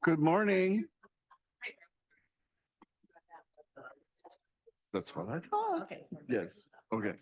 Good morning. That's what I thought. Okay. Yes, okay.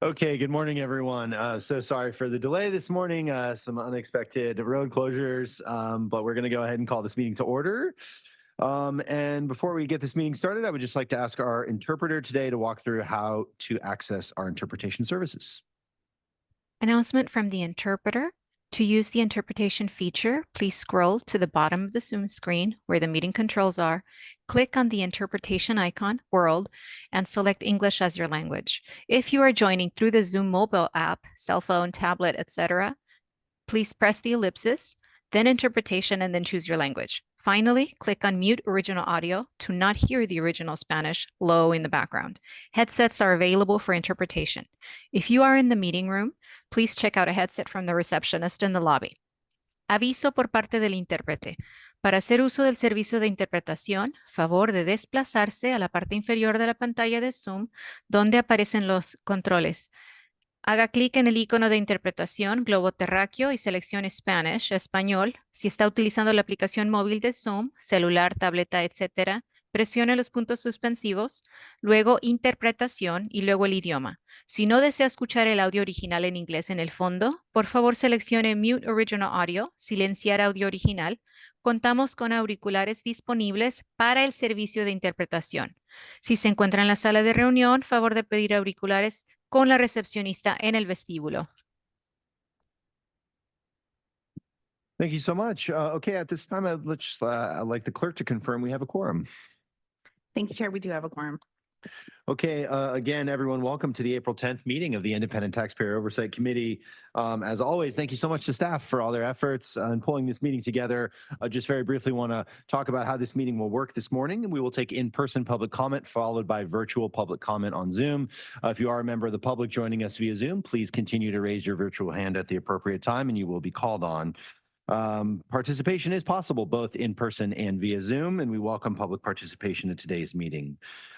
Okay, good morning, everyone. So sorry for the delay this morning, some unexpected road closures, but we're going to go ahead and call this meeting to order. And before we get this meeting started, I would just like to ask our interpreter today to walk through how to access our interpretation services. Announcement from the interpreter. To use the interpretation feature, please scroll to the bottom of the Zoom screen where the meeting controls are, click on the interpretation icon, World, and select English as your language. If you are joining through the Zoom mobile app, cell phone, tablet, etc., please press the ellipsis, then interpretation, and then choose your language. Finally, click on mute original audio to not hear the original Spanish low in the background. Headsets are available for interpretation. If you are in the meeting room, please check out a headset from the receptionist in the lobby. Aviso por parte del intérprete. Para hacer uso del servicio de interpretación, favor de desplazarse a la parte inferior de la pantalla de Zoom, donde aparecen los controles. Haga clic en el icono de interpretación globo terráqueo y seleccione Spanish, español. Si está utilizando la aplicación móvil de Zoom, celular, tableta, etc., presione los puntos suspensivos, luego interpretación y luego el idioma. Si no desea escuchar el audio original en inglés en el fondo, por favor seleccione Mute Original Audio, silenciar audio original. Contamos con auriculares disponibles para el servicio de interpretación. Si se encuentra en la sala de reunión, favor de pedir auriculares con la recepcionista en el vestíbulo. Thank you so much. Okay, at this time, I'd like the clerk to confirm we have a quorum. Thank you, Chair. We do have a quorum. Okay, again, everyone, welcome to the April 10th meeting of the Independent Taxpayer Oversight Committee. As always, thank you so much to staff for all their efforts in pulling this meeting together. Just very briefly want to talk about how this meeting will work this morning. We will take in-person public comment followed by virtual public comment on Zoom. If you are a member of the public joining us via Zoom, please continue to raise your virtual hand at the appropriate time and you will be called on. Participation is possible both in person and via Zoom, and we welcome public participation in today's meeting.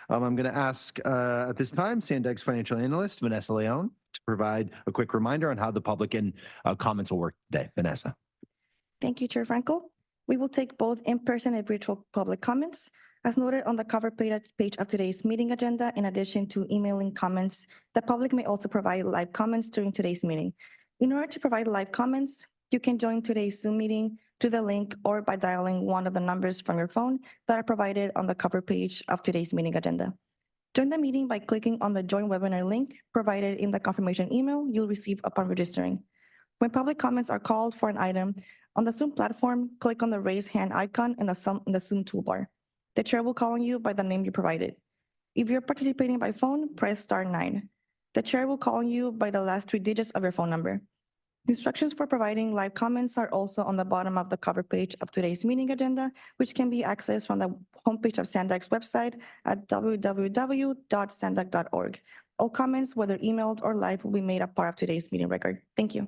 I'm going to ask at this time SANDAG's financial analyst, Vanessa Leon, to provide a quick reminder on how the public and comments will work today. Vanessa. Thank you, Chair Frankel. We will take both in-person and virtual public comments. As noted on the cover page of today's meeting agenda, in addition to emailing comments, the public may also provide live comments during today's meeting. In order to provide live comments, you can join today's Zoom meeting through the link or by dialing one of the numbers from your phone that are provided on the cover page of today's meeting agenda. Join the meeting by clicking on the Join Webinar link provided in the confirmation email you'll receive upon registering. When public comments are called for an item on the Zoom platform, click on the Raise Hand icon in the Zoom toolbar. The chair will call on you by the name you provided. If you're participating by phone, press *9. The chair will call on you by the last 3 digits of your phone number. Instructions for providing live comments are also on the bottom of the cover page of today's meeting agenda, which can be accessed from the homepage of SANDAG's website at www.sandag.org. All comments, whether emailed or live, will be made a part of today's meeting record. Thank you.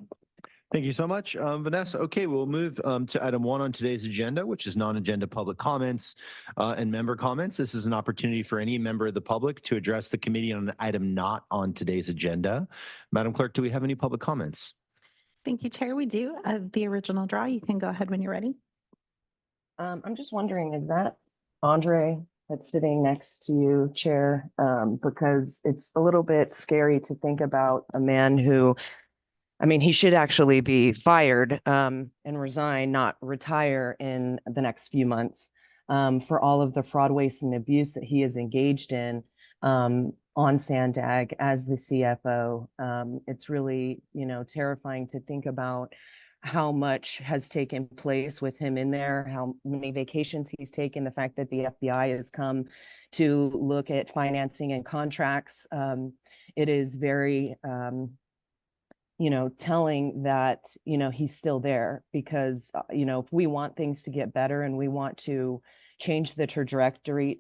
Thank you so much, Vanessa. Okay, we'll move to item 1 on today's agenda, which is non-agenda public comments and member comments. This is an opportunity for any member of the public to address the committee on an item not on today's agenda. Madam Clerk, do we have any public comments? Thank you, Chair. We do. The original draw. You can go ahead when you're ready. I'm just wondering, is that Andre that's sitting next to you, Chair? Because it's a little bit scary to think about a man who, I mean, he should actually be fired and resign, not retire in the next few months for all of the fraud, waste, and abuse that he is engaged in on SANDAG as the CFO. It's really, terrifying to think about how much has taken place with him in there, how many vacations he's taken, the fact that the FBI has come to look at financing and contracts. It is very, telling that, he's still there because, if we want things to get better and we want to change the trajectory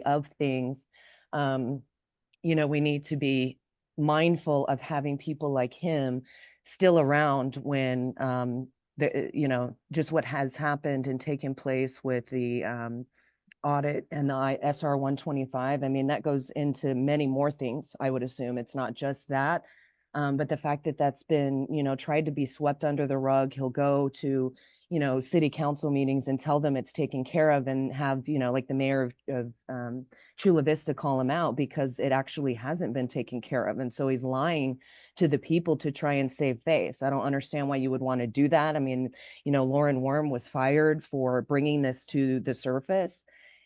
of things, we need to be mindful of having people like him still around when, just what has happened and taken place with the audit and the SR 125. I mean, that goes into many more things, I would assume. It's not just that. But the fact that that's been, tried to be swept under the rug, he'll go to, city council meetings and tell them it's taken care of and have, like the mayor of Chula Vista call him out because it actually hasn't been taken care of. And so he's lying to the people to try and save face. I don't understand why you would want to do that. I mean, Lauren Worm was fired for bringing this to the surface,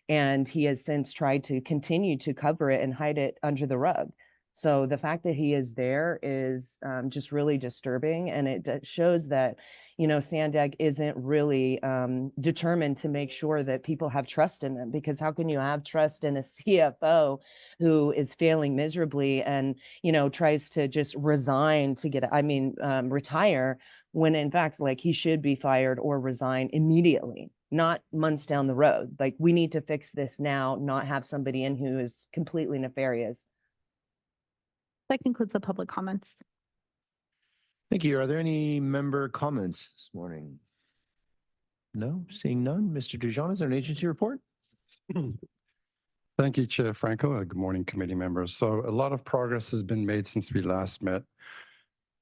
and he has since tried to continue to cover it and hide it under the rug. So the fact that he is there is just really disturbing, and it shows that SANDAG isn't really determined to make sure that people have trust in them, because how can you have trust in a CFO who is failing miserably and tries to just resign to retire, when in fact, like, he should be fired or resign immediately, not months down the road. Like, we need to fix this now, not have somebody in who is completely nefarious. That concludes the public comments. Thank you. Are there any member comments this morning? No, seeing none. Mr. Dujon, is there an agency report? Thank you, Chair Franco. Good morning, committee members. So a lot of progress has been made since we last met.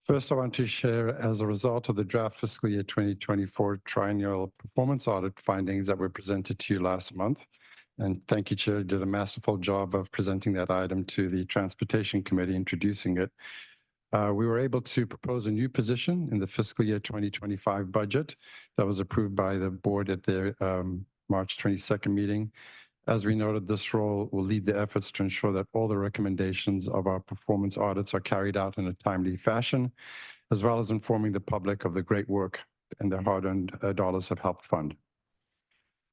First, I want to share, as a result of the draft fiscal year 2024 triennial performance audit findings that were presented to you last month. And thank you, Chair, you did a masterful job of presenting that item to the Transportation Committee, introducing it. We were able to propose a new position in the fiscal year 2025 budget that was approved by the board at their March 22nd meeting. As we noted, this role will lead the efforts to ensure that all the recommendations of our performance audits are carried out in a timely fashion, as well as informing the public of the great work and their hard-earned dollars have helped fund.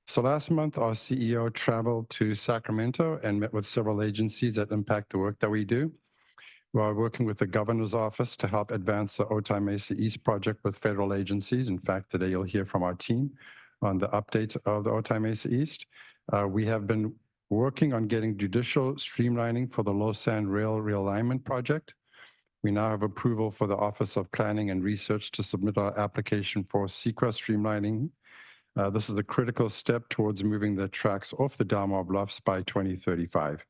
So last month, our CEO traveled to Sacramento and met with several agencies that impact the work that we do. We are working with the governor's office to help advance the Otay Mesa East project with federal agencies. In fact, today you'll hear from our team on the update of the Otay Mesa East. We have been working on getting judicial streamlining for the Lausanne Rail Realignment Project. We now have approval for the Office of Planning and Research to submit our application for SEQA streamlining. This is the critical step towards moving the tracks off the Delmar Bluffs by 2035.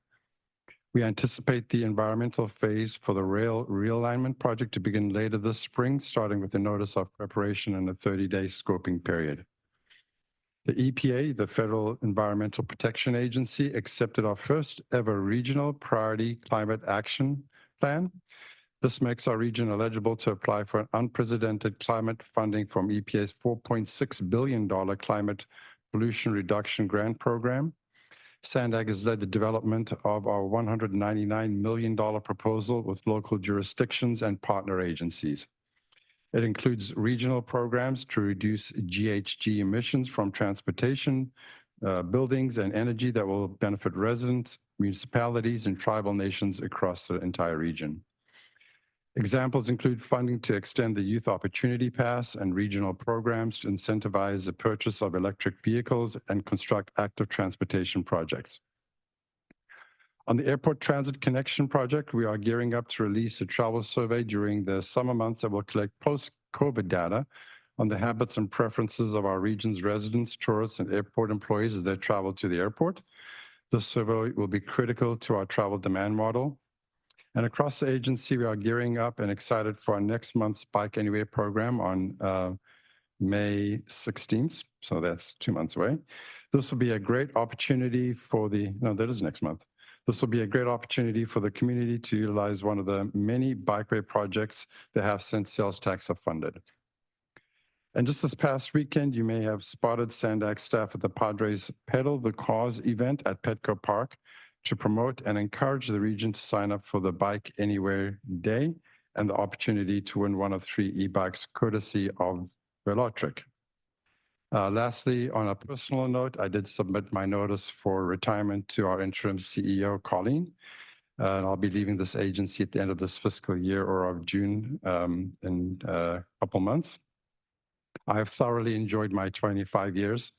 We anticipate the environmental phase for the rail realignment project to begin later this spring, starting with the notice of preparation and a 30-day scoping period. The EPA, the Federal Environmental Protection Agency, accepted our first ever regional priority climate action plan. This makes our region eligible to apply for an unprecedented climate funding from EPA's $4.6 billion climate pollution reduction grant program. SANDAG has led the development of our $199 million proposal with local jurisdictions and partner agencies. It includes regional programs to reduce GHG emissions from transportation, buildings, and energy that will benefit residents, municipalities, and tribal nations across the entire region. Examples include funding to extend the Youth Opportunity Pass and regional programs to incentivize the purchase of electric vehicles and construct active transportation projects. On the Airport Transit Connection Project, we are gearing up to release a travel survey during the summer months that will collect post-COVID data on the habits and preferences of our region's residents, tourists, and airport employees as they travel to the airport. This survey will be critical to our travel demand model. And across the agency, we are gearing up and excited for our next month's Bike Anywhere program on May 16th. So that's 2 months away. This will be a great opportunity for that is next month. This will be a great opportunity for the community to utilize one of the many bikeway projects that have since sales tax have funded. And just this past weekend, you may have spotted SANDAG staff at the Padres Pedal the Cause event at Petco Park to promote and encourage the region to sign up for the Bike Anywhere Day and the opportunity to win one of 3 e-bikes courtesy of Velotric. Lastly, on a personal note, I did submit my notice for retirement to our interim CEO, Colleen. And I'll be leaving this agency at the end of this fiscal year or of June in a couple months. I've thoroughly enjoyed my 25 years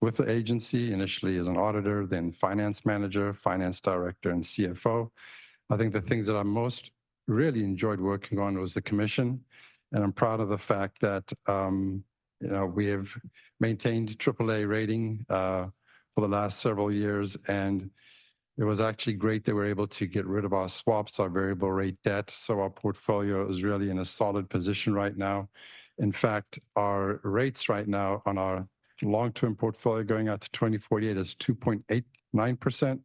with the agency, initially as an auditor, then finance manager, finance director, and CFO. I think the things that I most really enjoyed working on was the commission. And I'm proud of the fact that, we have maintained AAA rating for the last several years. And it was actually great that we're able to get rid of our swaps, our variable rate debt. So our portfolio is really in a solid position right now. In fact, our rates right now on our long-term portfolio going out to 2048 is 2.89%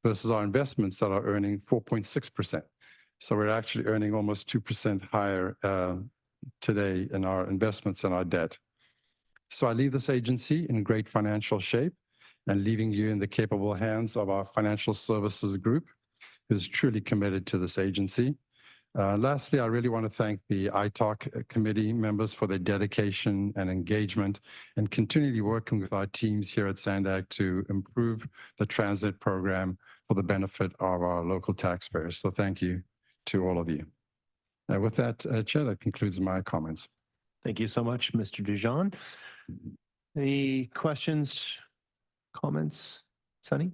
versus our investments that are earning 4.6%. So we're actually earning almost 2% higher today in our investments and our debt. So I leave this agency in great financial shape and leaving you in the capable hands of our financial services group, who's truly committed to this agency. Lastly, I really want to thank the ITALK committee members for their dedication and engagement and continually working with our teams here at SANDAG to improve the TransNet program for the benefit of our local taxpayers. So thank you to all of you. With that, Chair, that concludes my comments. Thank you so much, Mr. Dijon. Any questions, comments? Sunny?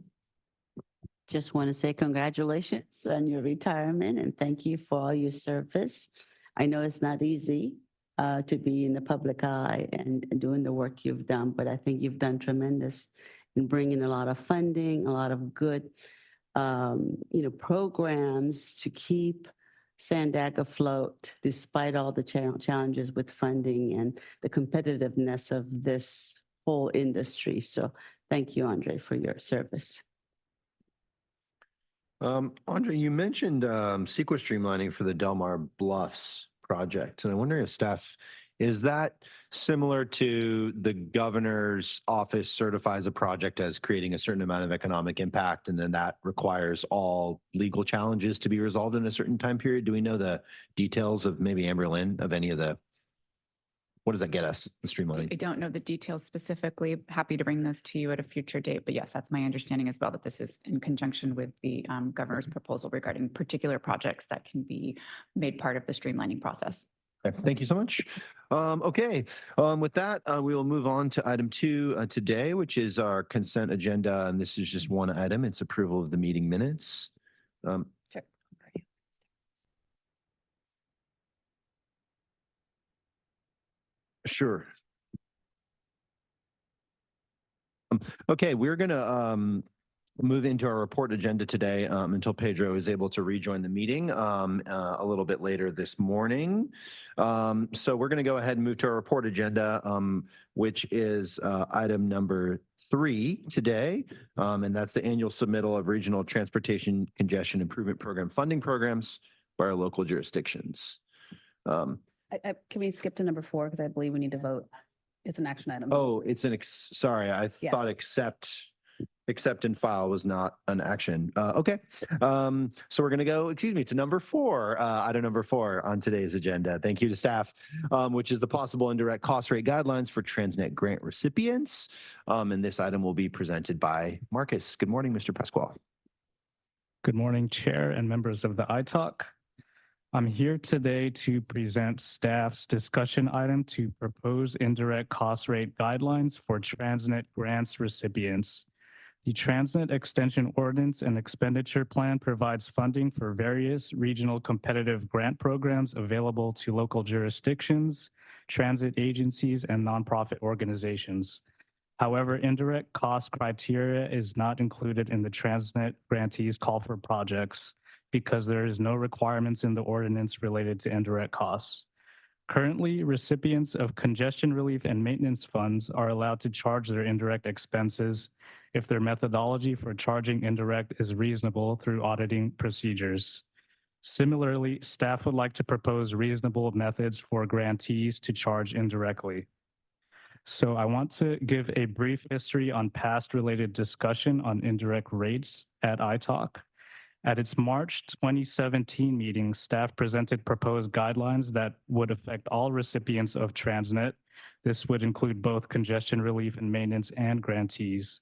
Just want to say congratulations on your retirement and thank you for all your service. I know it's not easy to be in the public eye and doing the work you've done, but I think you've done tremendous in bringing a lot of funding, a lot of good, programs to keep SANDAG afloat despite all the challenges with funding and the competitiveness of this whole industry. So thank you, Andre, for your service. Andre, you mentioned CEQA streamlining for the Del Mar Bluffs project, and I wonder if staff, is that similar to the governor's office certifies a project as creating a certain amount of economic impact, and then that requires all legal challenges to be resolved in a certain time period? Do we know the details of maybe Amber Lynn of any of the, what does that get us, the streamlining? I don't know the details specifically. Happy to bring those to you at a future date. But yes, that's my understanding as well, that this is in conjunction with the governor's proposal regarding particular projects that can be made part of the streamlining process. Okay, thank you so much. With that, we will move on to item 2 today, which is our consent agenda. And this is just one item. It's approval of the meeting minutes. Sure. Sure. Okay, we're going to move into our report agenda today until Pedro is able to rejoin the meeting a little bit later this morning. So we're going to go ahead and move to our report agenda, which is item number 3 today. And that's the annual submittal of regional transportation congestion improvement program funding programs by our local jurisdictions. Can we skip to number 4? Because I believe we need to vote. It's an action item. Oh, it's an, sorry, I thought accept and file was not an action. Okay. So we're going to go, to number 4, item number 4 on today's agenda. Thank you to staff, which is the possible indirect cost rate guidelines for TransNet grant recipients. And this item will be presented by Marcus. Good morning, Mr. Pasquale. Good morning, Chair and members of the ITALK. I'm here today to present staff's discussion item to propose indirect cost rate guidelines for TransNet grants recipients. The TransNet Extension Ordinance and Expenditure Plan provides funding for various regional competitive grant programs available to local jurisdictions, transit agencies, and nonprofit organizations. However, indirect cost criteria is not included in the TransNet grantees call for projects because there is no requirements in the ordinance related to indirect costs. Currently, recipients of congestion relief and maintenance funds are allowed to charge their indirect expenses if their methodology for charging indirect is reasonable through auditing procedures. Similarly, staff would like to propose reasonable methods for grantees to charge indirectly. So I want to give a brief history on past related discussion on indirect rates at ITALK. At its March 2017 meeting, staff presented proposed guidelines that would affect all recipients of TransNet. This would include both congestion relief and maintenance and grantees.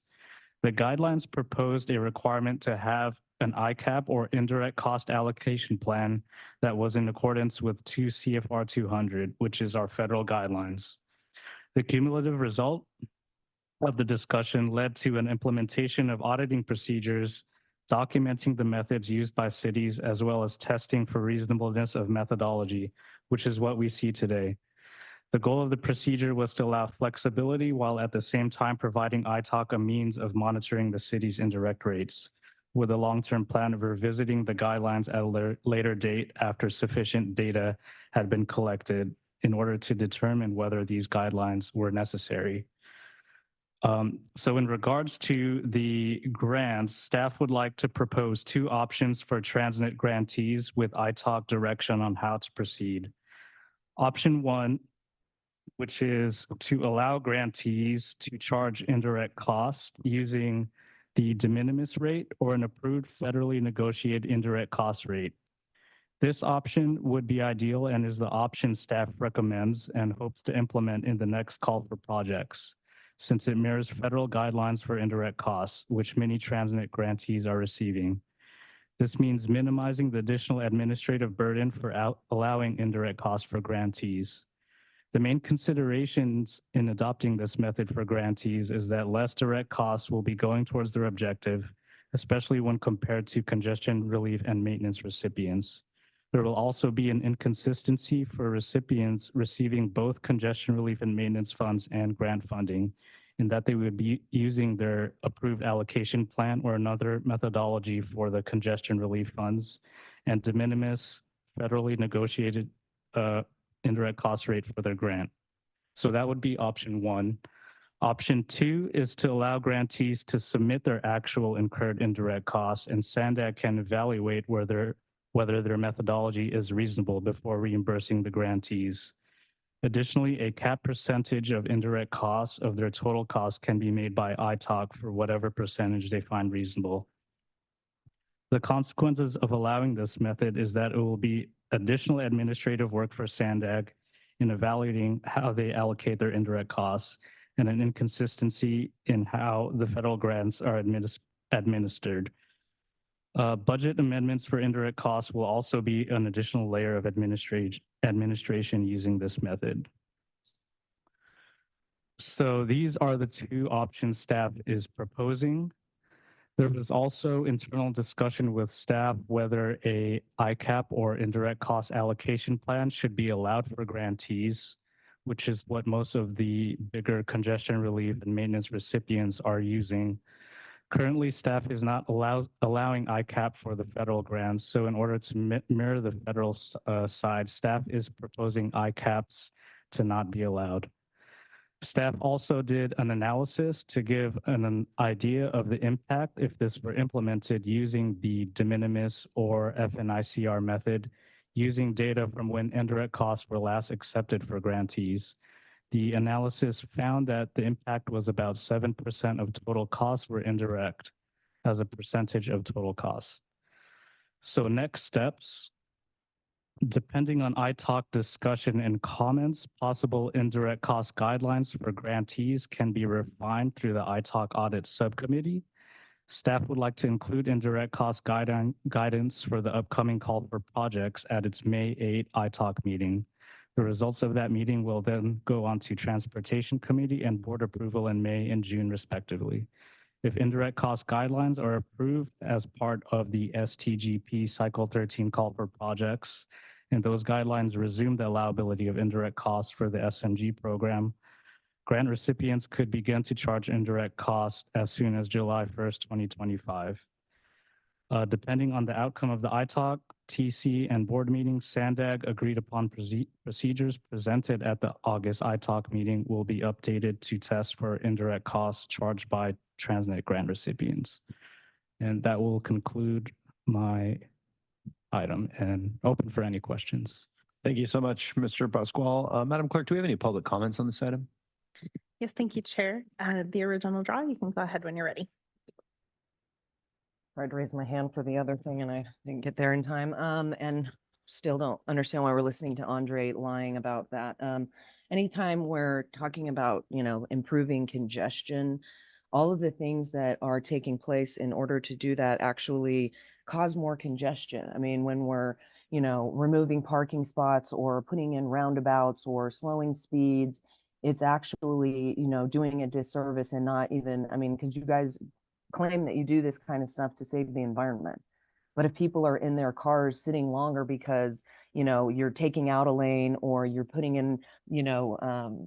The guidelines proposed a requirement to have an ICAP or indirect cost allocation plan that was in accordance with 2 CFR 200, which is our federal guidelines. The cumulative result of the discussion led to an implementation of auditing procedures documenting the methods used by cities as well as testing for reasonableness of methodology, which is what we see today. The goal of the procedure was to allow flexibility while at the same time providing ITALK a means of monitoring the city's indirect rates, with a long-term plan of revisiting the guidelines at a later date after sufficient data had been collected in order to determine whether these guidelines were necessary. So in regards to the grants, staff would like to propose two options for TransNet grantees with ITALK direction on how to proceed. Option one, which is to allow grantees to charge indirect costs using the de minimis rate or an approved federally negotiated indirect cost rate. This option would be ideal and is the option staff recommends and hopes to implement in the next call for projects, since it mirrors federal guidelines for indirect costs, which many TransNet grantees are receiving. This means minimizing the additional administrative burden for allowing indirect costs for grantees. The main considerations in adopting this method for grantees is that less direct costs will be going towards their objective, especially when compared to congestion relief and maintenance recipients. There will also be an inconsistency for recipients receiving both congestion relief and maintenance funds and grant funding, in that they would be using their approved allocation plan or another methodology for the congestion relief funds and de minimis federally negotiated indirect cost rate for their grant. So that would be option one. Option two is to allow grantees to submit their actual incurred indirect costs, and SANDAG can evaluate whether their methodology is reasonable before reimbursing the grantees. Additionally, a cap percentage of indirect costs of their total costs can be made by ITALK for whatever percentage they find reasonable. The consequences of allowing this method is that it will be additional administrative work for SANDAG in evaluating how they allocate their indirect costs and an inconsistency in how the federal grants are administered. Budget amendments for indirect costs will also be an additional layer of administration using this method. So these are the two options staff is proposing. There was also internal discussion with staff whether a ICAP or indirect cost allocation plan should be allowed for grantees, which is what most of the bigger congestion relief and maintenance recipients are using. Currently, staff is not allowing ICAP for the federal grants. So in order to mirror the federal side, staff is proposing ICAPs to not be allowed. Staff also did an analysis to give an idea of the impact if this were implemented using the de minimis or FNICR method, using data from when indirect costs were last accepted for grantees. The analysis found that the impact was about 7% of total costs were indirect as a percentage of total costs. So next steps, depending on ITALK discussion and comments, possible indirect cost guidelines for grantees can be refined through the ITALK audit subcommittee. Staff would like to include indirect cost guidance for the upcoming call for projects at its May 8 ITALK meeting. The results of that meeting will then go on to Transportation Committee and Board approval in May and June, respectively. If indirect cost guidelines are approved as part of the STGP Cycle 13 call for projects, and those guidelines resume the allowability of indirect costs for the SMG program, grant recipients could begin to charge indirect costs as soon as July 1st, 2025. Depending on the outcome of the ITALK, TC, and board meeting, SANDAG agreed upon procedures presented at the August ITALK meeting will be updated to test for indirect costs charged by TransNet grant recipients. And that will conclude my item and open for any questions. Thank you so much, Mr. Pasquale. Madam Clerk, do we have any public comments on this item? Yes, thank you, Chair. The original draw, you can go ahead when you're ready. Tried to raise my hand for the other thing and I didn't get there in time. And still don't understand why we're listening to Andre lying about that. Anytime we're talking about, improving congestion, all of the things that are taking place in order to do that actually cause more congestion. I mean, when we're, removing parking spots or putting in roundabouts or slowing speeds, it's actually, doing a disservice and not even, because you guys claim that you do this kind of stuff to save the environment. But if people are in their cars sitting longer because, you're taking out a lane or you're putting in,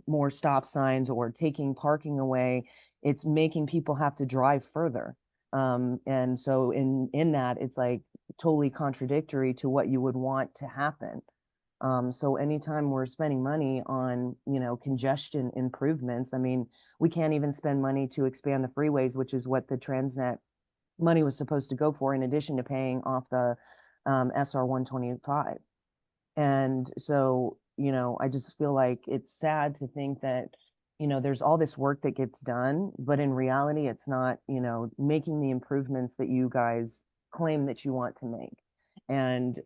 more stop signs or taking parking away, it's making people have to drive further. And so in that, it's like totally contradictory to what you would want to happen. So anytime we're spending money on, congestion improvements, I mean, we can't even spend money to expand the freeways, which is what the TransNet money was supposed to go for, in addition to paying off the SR 125. And so, I just feel like it's sad to think that, there's all this work that gets done, but in reality, it's not, making the improvements that you guys claim that you want to make. And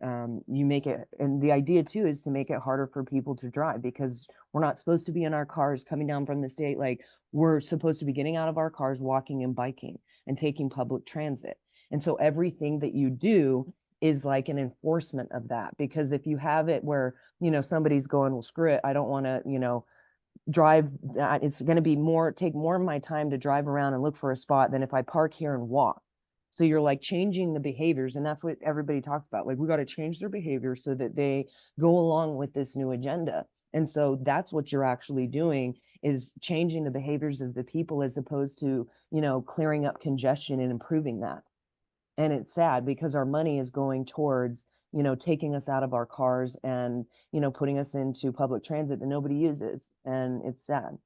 you make it, and the idea too is to make it harder for people to drive, because we're not supposed to be in our cars coming down from the state. Like, we're supposed to be getting out of our cars, walking and biking and taking public transit. And so everything that you do is like an enforcement of that, because if you have it where, somebody's going, well, screw it, I don't want to, drive, it's going to be take more of my time to drive around and look for a spot than if I park here and walk. So you're like changing the behaviors, and that's what everybody talks about. Like, we got to change their behavior so that they go along with this new agenda. And so that's what you're actually doing, is changing the behaviors of the people, as opposed to, clearing up congestion and improving that. And it's sad, because our money is going towards, taking us out of our cars and, putting us into public transit that nobody uses. And it's sad.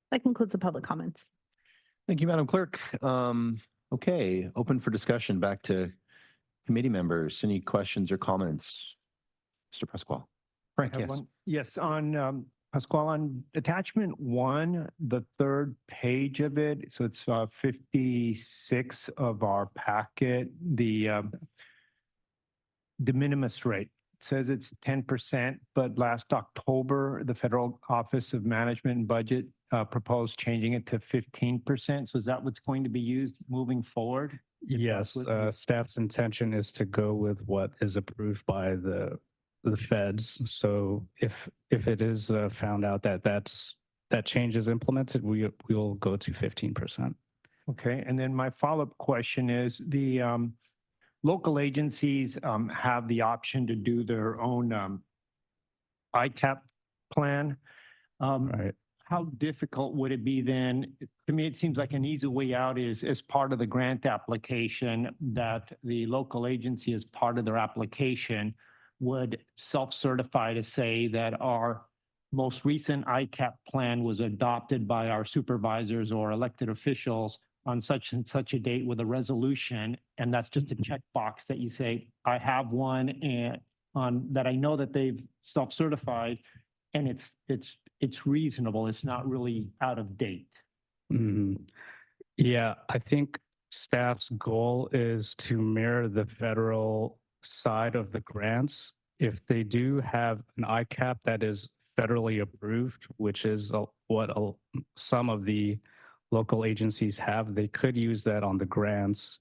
That concludes the public comments. Thank you, Madam Clerk. Okay, open for discussion. Back to committee members. Any questions or comments? Mr. Pasquale. Frank, I have yes. one. Yes, on Pasquale, on attachment 1, the third page of it, so it's 56 of our packet, the de minimis rate. It says it's 10%, but last October, the Federal Office of Management and Budget proposed changing it to 15%. So is that what's going to be used moving forward? Yes, staff's intention is to go with what is approved by the feds. So if it is found out that that change is implemented, we will go to 15%. Okay, and then my follow-up question is, the local agencies have the option to do their own ICAP plan. Right. How difficult would it be then? To me, it seems like an easy way out is, as part of the grant application, that the local agency, as part of their application, would self-certify to say that our most recent ICAP plan was adopted by our supervisors or elected officials on such and such a date with a resolution. And that's just a checkbox that you say, I have one, and on that I know that they've self-certified, and it's reasonable. It's not really out of date. Mhm. Yeah, I think staff's goal is to mirror the federal side of the grants. If they do have an ICAP that is federally approved, which is what some of the local agencies have, they could use that on the grants.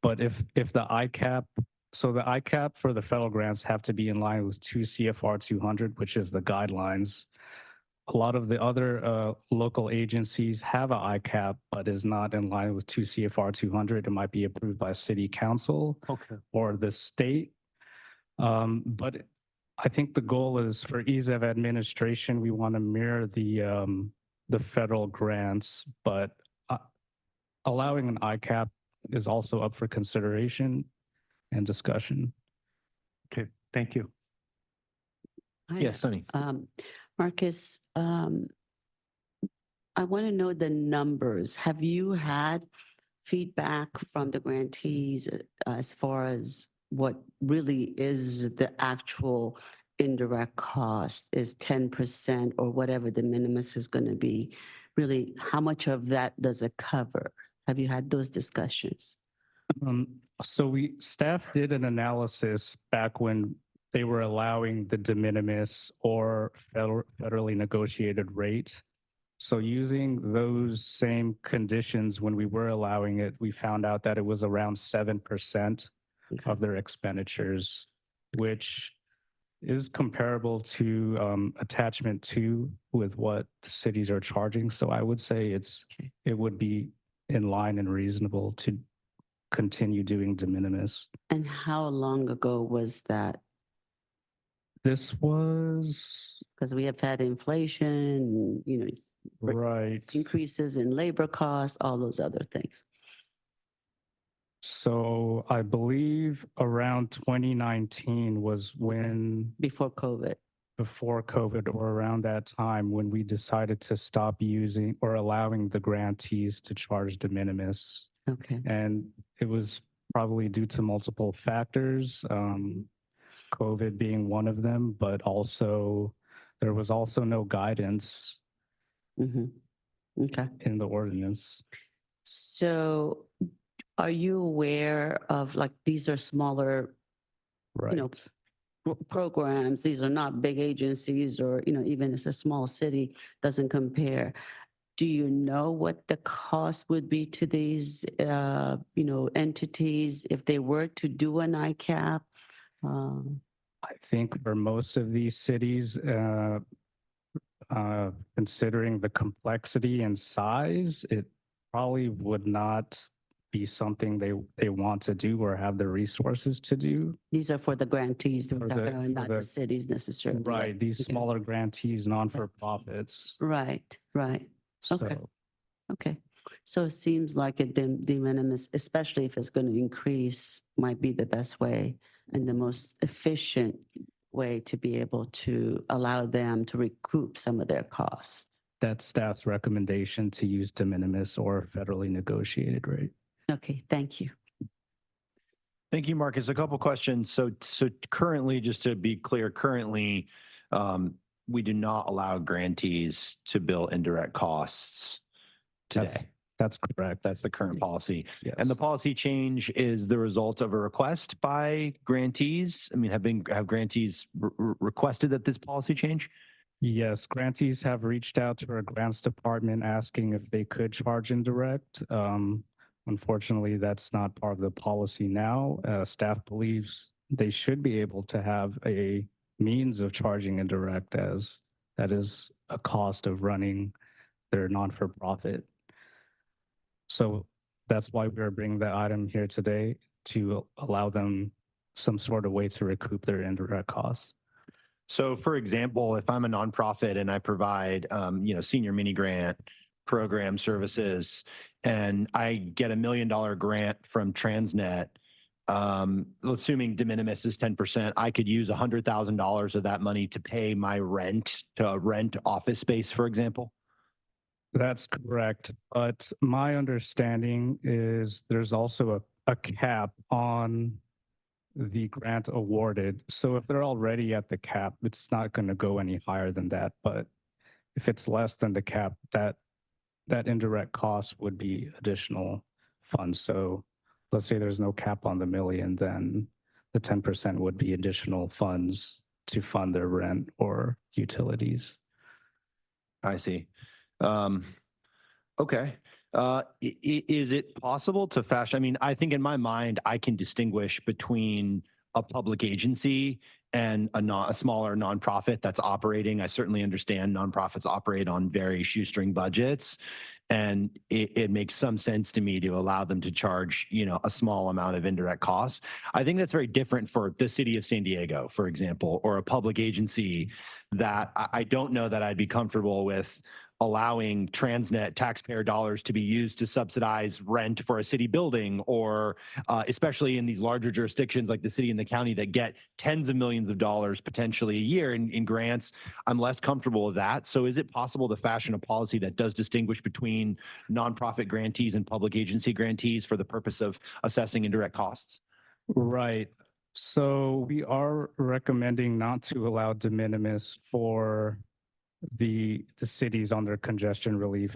But if the ICAP, so the ICAP for the federal grants have to be in line with 2 CFR 200, which is the guidelines. A lot of the other local agencies have an ICAP, but is not in line with 2 CFR 200. It might be approved by city council or the state. But I think the goal is, for ease of administration, we want to mirror the federal grants, but allowing an ICAP is also up for consideration and discussion. Okay, thank you. Yes, Sunny. Marcus, I want to know the numbers. Have you had feedback from the grantees as far as what really is the actual indirect cost? Is 10% or whatever the minimus is going to be? Really, how much of that does it cover? Have you had those discussions? So staff did an analysis back when they were allowing the de minimis or federally negotiated rate. So using those same conditions when we were allowing it, we found out that it was around 7% of their expenditures, which is comparable to attachment 2 with what cities are charging. So I would say it would be in line and reasonable to continue doing de minimis. And how long ago was that? This was, because we have had inflation, right, increases in labor costs, all those other things. So I believe around 2019 was when, Before COVID. before COVID or around that time, when we decided to stop using or allowing the grantees to charge de minimis. Okay. And it was probably due to multiple factors, COVID being one of them, but also there was also no guidance Mm-hmm. Okay. in the ordinance. So are you aware of, like, these are smaller Right. know, programs? These are not big agencies, or, even it's a small city, doesn't compare. Do you know what the cost would be to these, entities if they were to do an ICAP? I think for most of these cities, considering the complexity and size, it probably would not be something they want to do or have the resources to do. These are for the grantees, For the- not for the the- cities necessarily. Right, these Okay. smaller grantees, non-for-profits. Right, right. Okay. So, Okay. So it seems like a de minimis, especially if it's going to increase, might be the best way and the most efficient way to be able to allow them to recoup some of their costs. that's staff's recommendation, to use de minimis or federally negotiated rate. Okay, thank you. Thank you, Marcus. A couple questions. So currently, just to be clear, currently, we do not allow grantees to bill indirect costs today. That's correct. That's the current policy. Yes. And the policy change is the result of a request by grantees? I mean, have grantees requested that this policy change? Yes, grantees have reached out to our grants department asking if they could charge indirect. Unfortunately, that's not part of the policy now. Staff believes they should be able to have a means of charging indirect, as that is a cost of running their non-for-profit. So that's why we're bringing that item here today, to allow them some sort of way to recoup their indirect costs. So for example, if I'm a nonprofit and I provide, senior mini grant program services, and I get $1 million grant from TransNet, assuming de minimis is 10%, I could use $100,000 of that money to pay my rent, to rent office space, for example? That's correct. But my understanding is there's also a cap on the grant awarded. So if they're already at the cap, it's not going to go any higher than that. But if it's less than the cap, that indirect cost would be additional funds. So let's say there's no cap on the million, then the 10% would be additional funds to fund their rent or utilities. I see. Okay. Is it possible to fashion? I mean, I think in my mind, I can distinguish between a public agency and a smaller nonprofit that's operating. I certainly understand nonprofits operate on very shoestring budgets, and it makes some sense to me to allow them to charge, a small amount of indirect costs. I think that's very different for the city of San Diego, for example, or a public agency that I don't know that I'd be comfortable with allowing TransNet taxpayer dollars to be used to subsidize rent for a city building, or especially in these larger jurisdictions like the city and the county that get tens of millions of dollars potentially a year in grants. I'm less comfortable with that. So is it possible to fashion a policy that does distinguish between nonprofit grantees and public agency grantees for the purpose of assessing indirect costs? Right. So we are recommending not to allow de minimis for the cities on their congestion relief.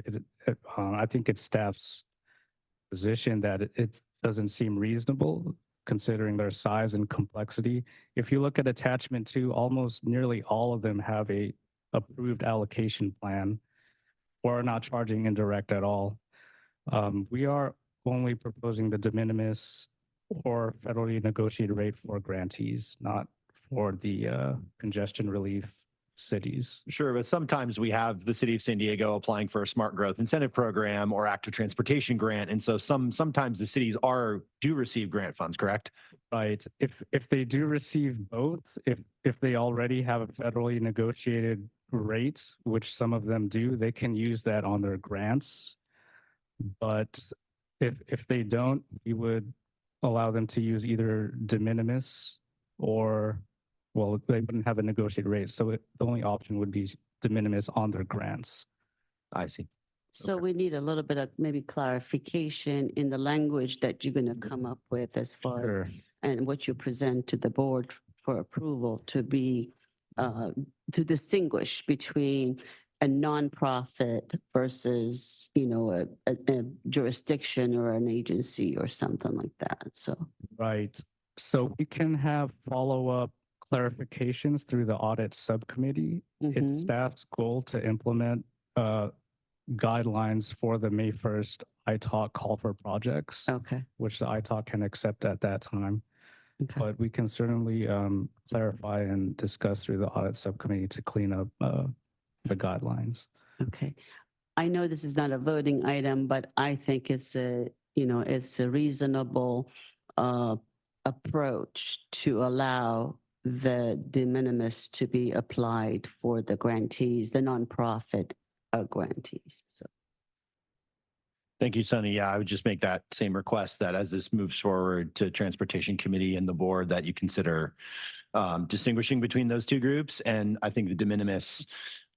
I think it's staff's position that it doesn't seem reasonable considering their size and complexity. If you look at attachment 2, almost nearly all of them have a approved allocation plan or are not charging indirect at all. We are only proposing the de minimis or federally negotiated rate for grantees, not for the congestion relief cities. Sure, but sometimes we have the city of San Diego applying for a smart growth incentive program or active transportation grant, and so sometimes the cities do receive grant funds, correct? Right. If they do receive both, if they already have a federally negotiated rate, which some of them do, they can use that on their grants. But if they don't, we would allow them to use either de minimis or, well, they wouldn't have a negotiated rate. So the only option would be de minimis on their grants. I see. So Okay. we need a little bit of maybe clarification in the language that you're going to come up with as far as Sure. and what you present to the board for approval to be to distinguish between a nonprofit versus, you know, a jurisdiction or an agency or something like that. So Right. So we can have follow-up clarifications through the audit subcommittee. It's mhm. staff's goal to implement guidelines for the May 1st ITALK call for projects, Okay. which the ITALK can accept at that time. Okay. But we can certainly clarify and discuss through the audit subcommittee to clean up the guidelines. Okay. I know this is not a voting item, but I think it's a, you know, it's a reasonable approach to allow the de minimis to be applied for the grantees, the nonprofit grantees. So Thank you, Sunny. Yeah, I would just make that same request that as this moves forward to Transportation Committee and the board, that you consider distinguishing between those two groups. And I think the de minimis,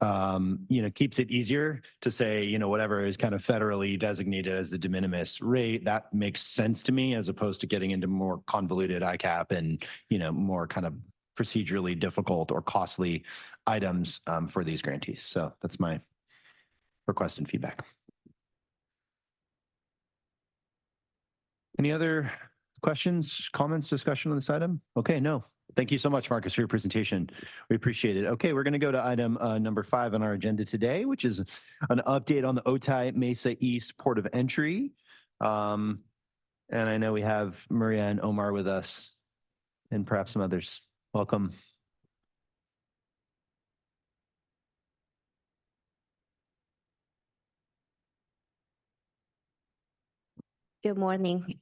you know, keeps it easier to say, you know, whatever is kind of federally designated as the de minimis rate, that makes sense to me, as opposed to getting into more convoluted ICAP and, you know, more kind of procedurally difficult or costly items for these grantees. So that's my request and feedback. Any other questions, comments, discussion on this item? Okay, no. Thank you so much, Marcus, for your presentation. We appreciate it. Okay, we're going to go to item number 5 on our agenda today, which is an update on the Otay Mesa East Port of Entry. And I know we have Maria and Omar with us, and perhaps some others. Welcome. Good morning.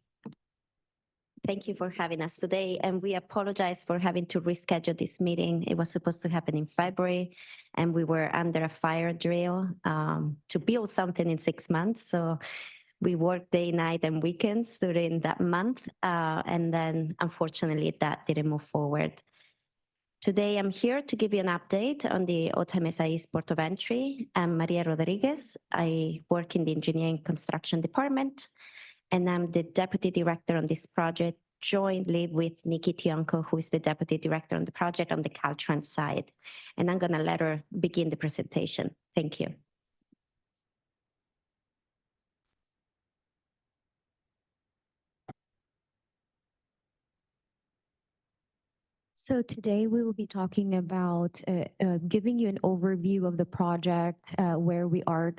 Thank you for having us today, and we apologize for having to reschedule this meeting. It was supposed to happen in February, and we were under a fire drill to build something in 6 months. So we worked day, night, and weekends during that month, and then unfortunately that didn't move forward. Today, I'm here to give you an update on the Otay Mesa East Port of Entry. I'm Maria Rodriguez. I work in the Engineering Construction Department, and I'm the Deputy Director on this project, jointly with Nikki Tionko, who is the Deputy Director on the project on the Caltrans side. And I'm going to let her begin the presentation. Thank you. So today we will be talking about giving you an overview of the project, where we are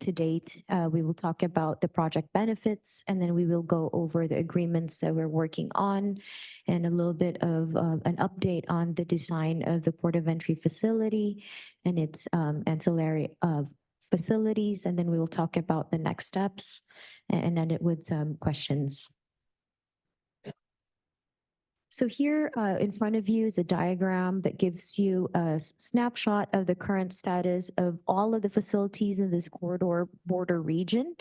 to date. We will talk about the project benefits, and then we will go over the agreements that we're working on and a little bit of an update on the design of the port of entry facility and its ancillary facilities. And then we will talk about the next steps and end it with some questions. So here in front of you is a diagram that gives you a snapshot of the current status of all of the facilities in this corridor border region.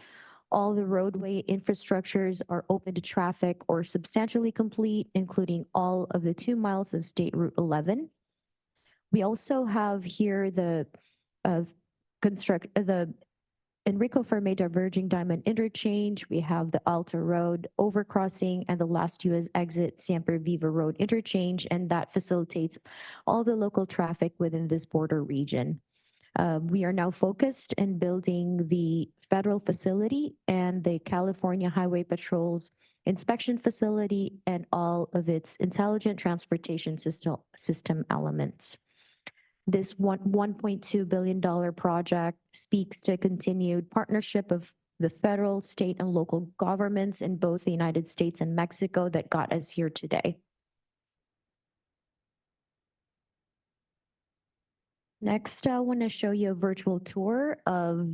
All the roadway infrastructures are open to traffic or substantially complete, including all of the 2 miles of State Route 11. We also have here the Enrico Fermi diverging diamond interchange. We have the Alta Road overcrossing and the last US exit Siempre Viva Road interchange, and that facilitates all the local traffic within this border region. We are now focused in building the federal facility and the California Highway Patrol's inspection facility and all of its intelligent transportation system elements. This $1.2 billion project speaks to a continued partnership of the federal, state, and local governments in both the United States and Mexico that got us here today. Next, I want to show you a virtual tour of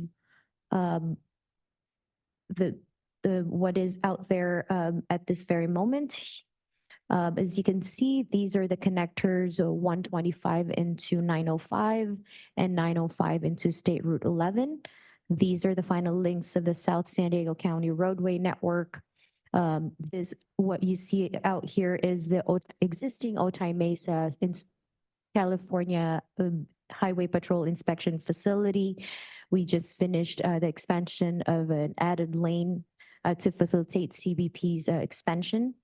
what is out there at this very moment. As you can see, these are the connectors 125 into 905 and 905 into State Route 11. These are the final links of the South San Diego County roadway network. What you see out here is the existing Otay Mesa in California Highway Patrol Inspection Facility. We just finished the expansion of an added lane to facilitate CBP's expansion.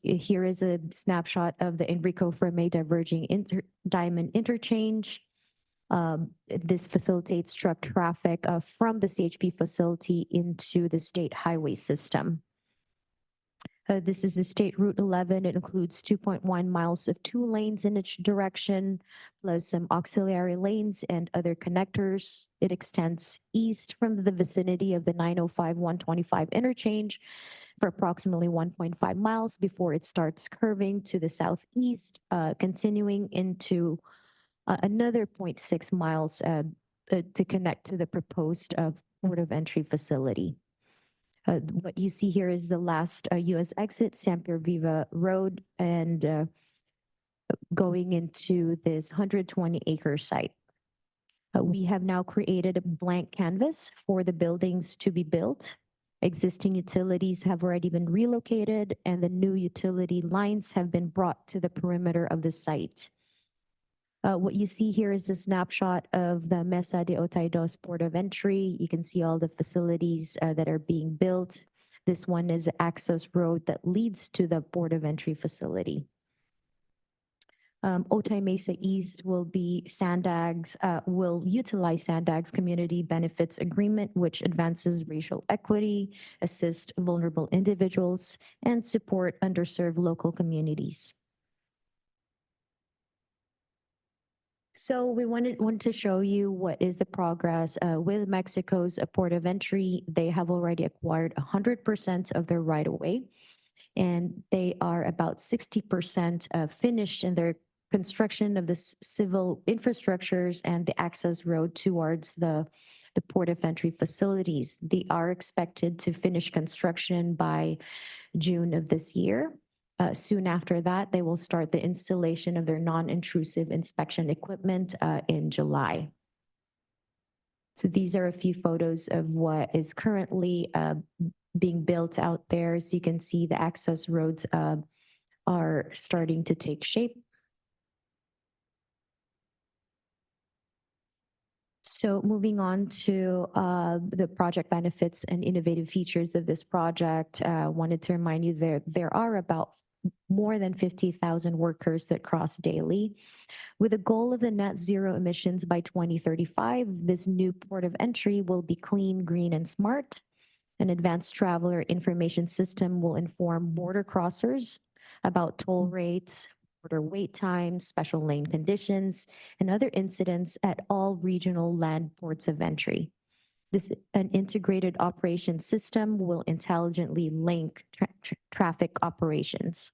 Here is a snapshot of the Enrico Fermi diverging diamond interchange. This facilitates truck traffic from the CHP facility into the state highway system. This is the State Route 11. It includes 2.1 miles of 2 lanes in each direction, plus some auxiliary lanes and other connectors. It extends east from the vicinity of the 905-125 interchange for approximately 1.5 miles before it starts curving to the southeast, continuing into another 0.6 miles to connect to the proposed port of entry facility. What you see here is the last US exit, Samper Viva Road, and going into this 120-acre site. We have now created a blank canvas for the buildings to be built. Existing utilities have already been relocated, and the new utility lines have been brought to the perimeter of the site. What you see here is a snapshot of the Mesa de Otay port of entry. You can see all the facilities that are being built. This one is the access road that leads to the port of entry facility. Otay Mesa East will be SANDAG's, will utilize SANDAG's community benefits agreement, which advances racial equity, assists vulnerable individuals, and support underserved local communities. So we wanted to show you what is the progress with Mexico's port of entry. They have already acquired 100% of their right-of-way, and they are about 60% finished in their construction of the civil infrastructures and the access road towards the port of entry facilities. They are expected to finish construction by June of this year. Soon after that, they will start the installation of their non-intrusive inspection equipment in July. So these are a few photos of what is currently being built out there. So you can see the access roads are starting to take shape. So moving on to the project benefits and innovative features of this project, wanted to remind you there are about more than 50,000 workers that cross daily. With a goal of the net zero emissions by 2035, this new port of entry will be clean, green, and smart. An advanced traveler information system will inform border crossers about toll rates, border wait times, special lane conditions, and other incidents at all regional land ports of entry. An integrated operation system will intelligently link traffic operations.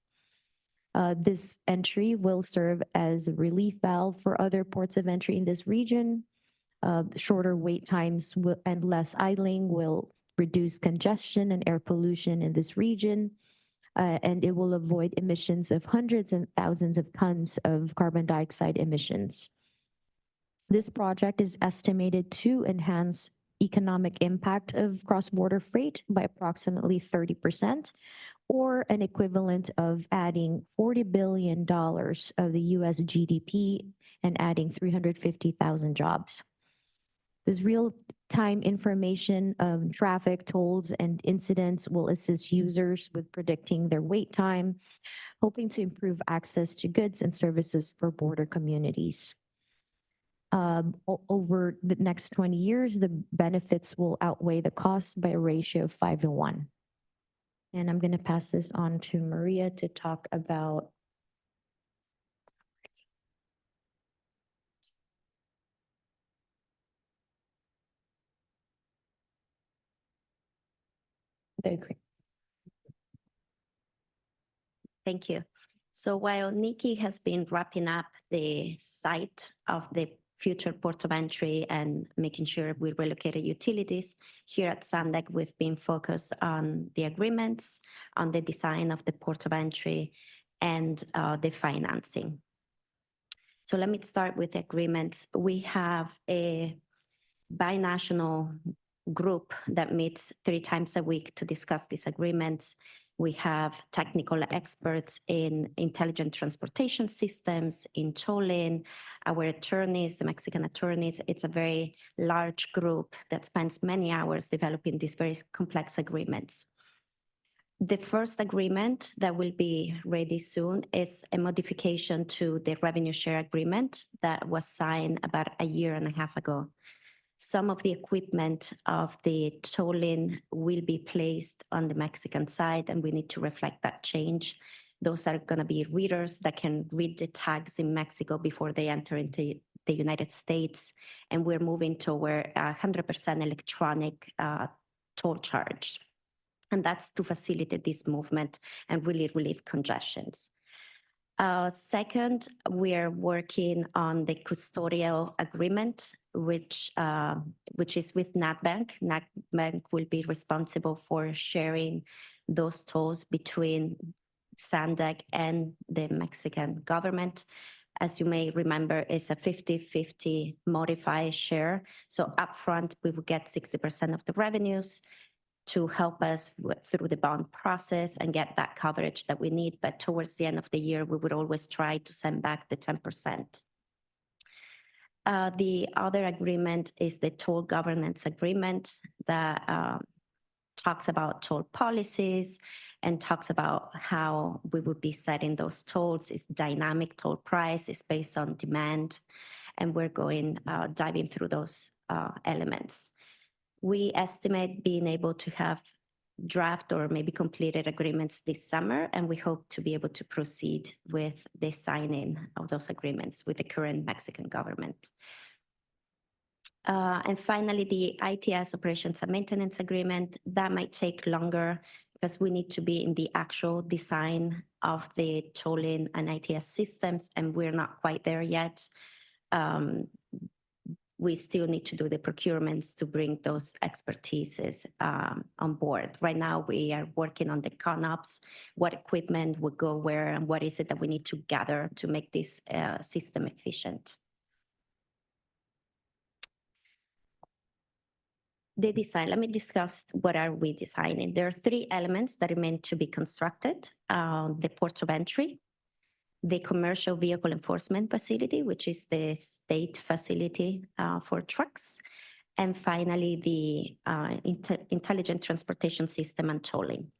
This entry will serve as a relief valve for other ports of entry in this region. Shorter wait times and less idling will reduce congestion and air pollution in this region. And it will avoid emissions of hundreds and thousands of tons of carbon dioxide emissions. This project is estimated to enhance economic impact of cross-border freight by approximately 30%, or an equivalent of adding $40 billion of the US GDP and adding 350,000 jobs. This real-time information of traffic tolls and incidents will assist users with predicting their wait time, hoping to improve access to goods and services for border communities. Over the next 20 years, the benefits will outweigh the costs by a ratio of 5-to-1. And I'm going to pass this on to Maria to talk about the agreement. Thank you. So while Nikki has been wrapping up the site of the future port of entry and making sure we relocated utilities, here at SANDAG, we've been focused on the agreements, on the design of the port of entry, and the financing. So let me start with the agreements. We have a binational group that meets 3 times a week to discuss these agreements. We have technical experts in intelligent transportation systems, in tolling, our attorneys, the Mexican attorneys. It's a very large group that spends many hours developing these very complex agreements. The first agreement that will be ready soon is a modification to the revenue share agreement that was signed about a year and a half ago. Some of the equipment of the tolling will be placed on the Mexican side, and we need to reflect that change. Those are going to be readers that can read the tags in Mexico before they enter into the United States. And we're moving toward 100% electronic toll charge. And that's to facilitate this movement and really relieve congestions. Second, we are working on the custodial agreement, which is with NatBank. NatBank will be responsible for sharing those tolls between SANDAG and the Mexican government. As you may remember, it's a 50-50 modified share. So upfront, we will get 60% of the revenues to help us through the bond process and get that coverage that we need. But towards the end of the year, we would always try to send back the 10%. The other agreement is the toll governance agreement that talks about toll policies and talks about how we would be setting those tolls. It's dynamic toll price, it's based on demand, and we're going diving through those elements. We estimate being able to have draft or maybe completed agreements this summer, and we hope to be able to proceed with the signing of those agreements with the current Mexican government. And finally, the ITS operations and maintenance agreement, that might take longer because we need to be in the actual design of the tolling and ITS systems, and we're not quite there yet. We still need to do the procurements to bring those expertises on board. Right now, we are working on the CONOPS, what equipment would go where, and what is it that we need to gather to make this system efficient. The design, let me discuss what are we designing. There are 3 elements that are meant to be constructed. The ports of entry, the commercial vehicle enforcement facility, which is the state facility for trucks, and finally the intelligent transportation system and tolling.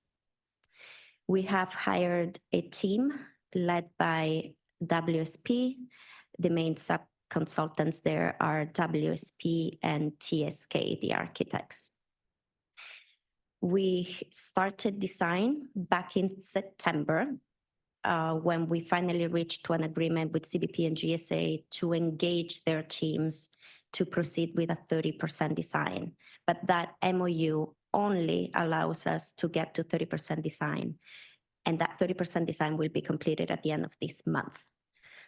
We have hired a team led by WSP. The main sub-consultants there are WSP and TSK, the architects. We started design back in September, when we finally reached to an agreement with CBP and GSA to engage their teams to proceed with a 30% design. But that MOU only allows us to get to 30% design. And that 30% design will be completed at the end of this month.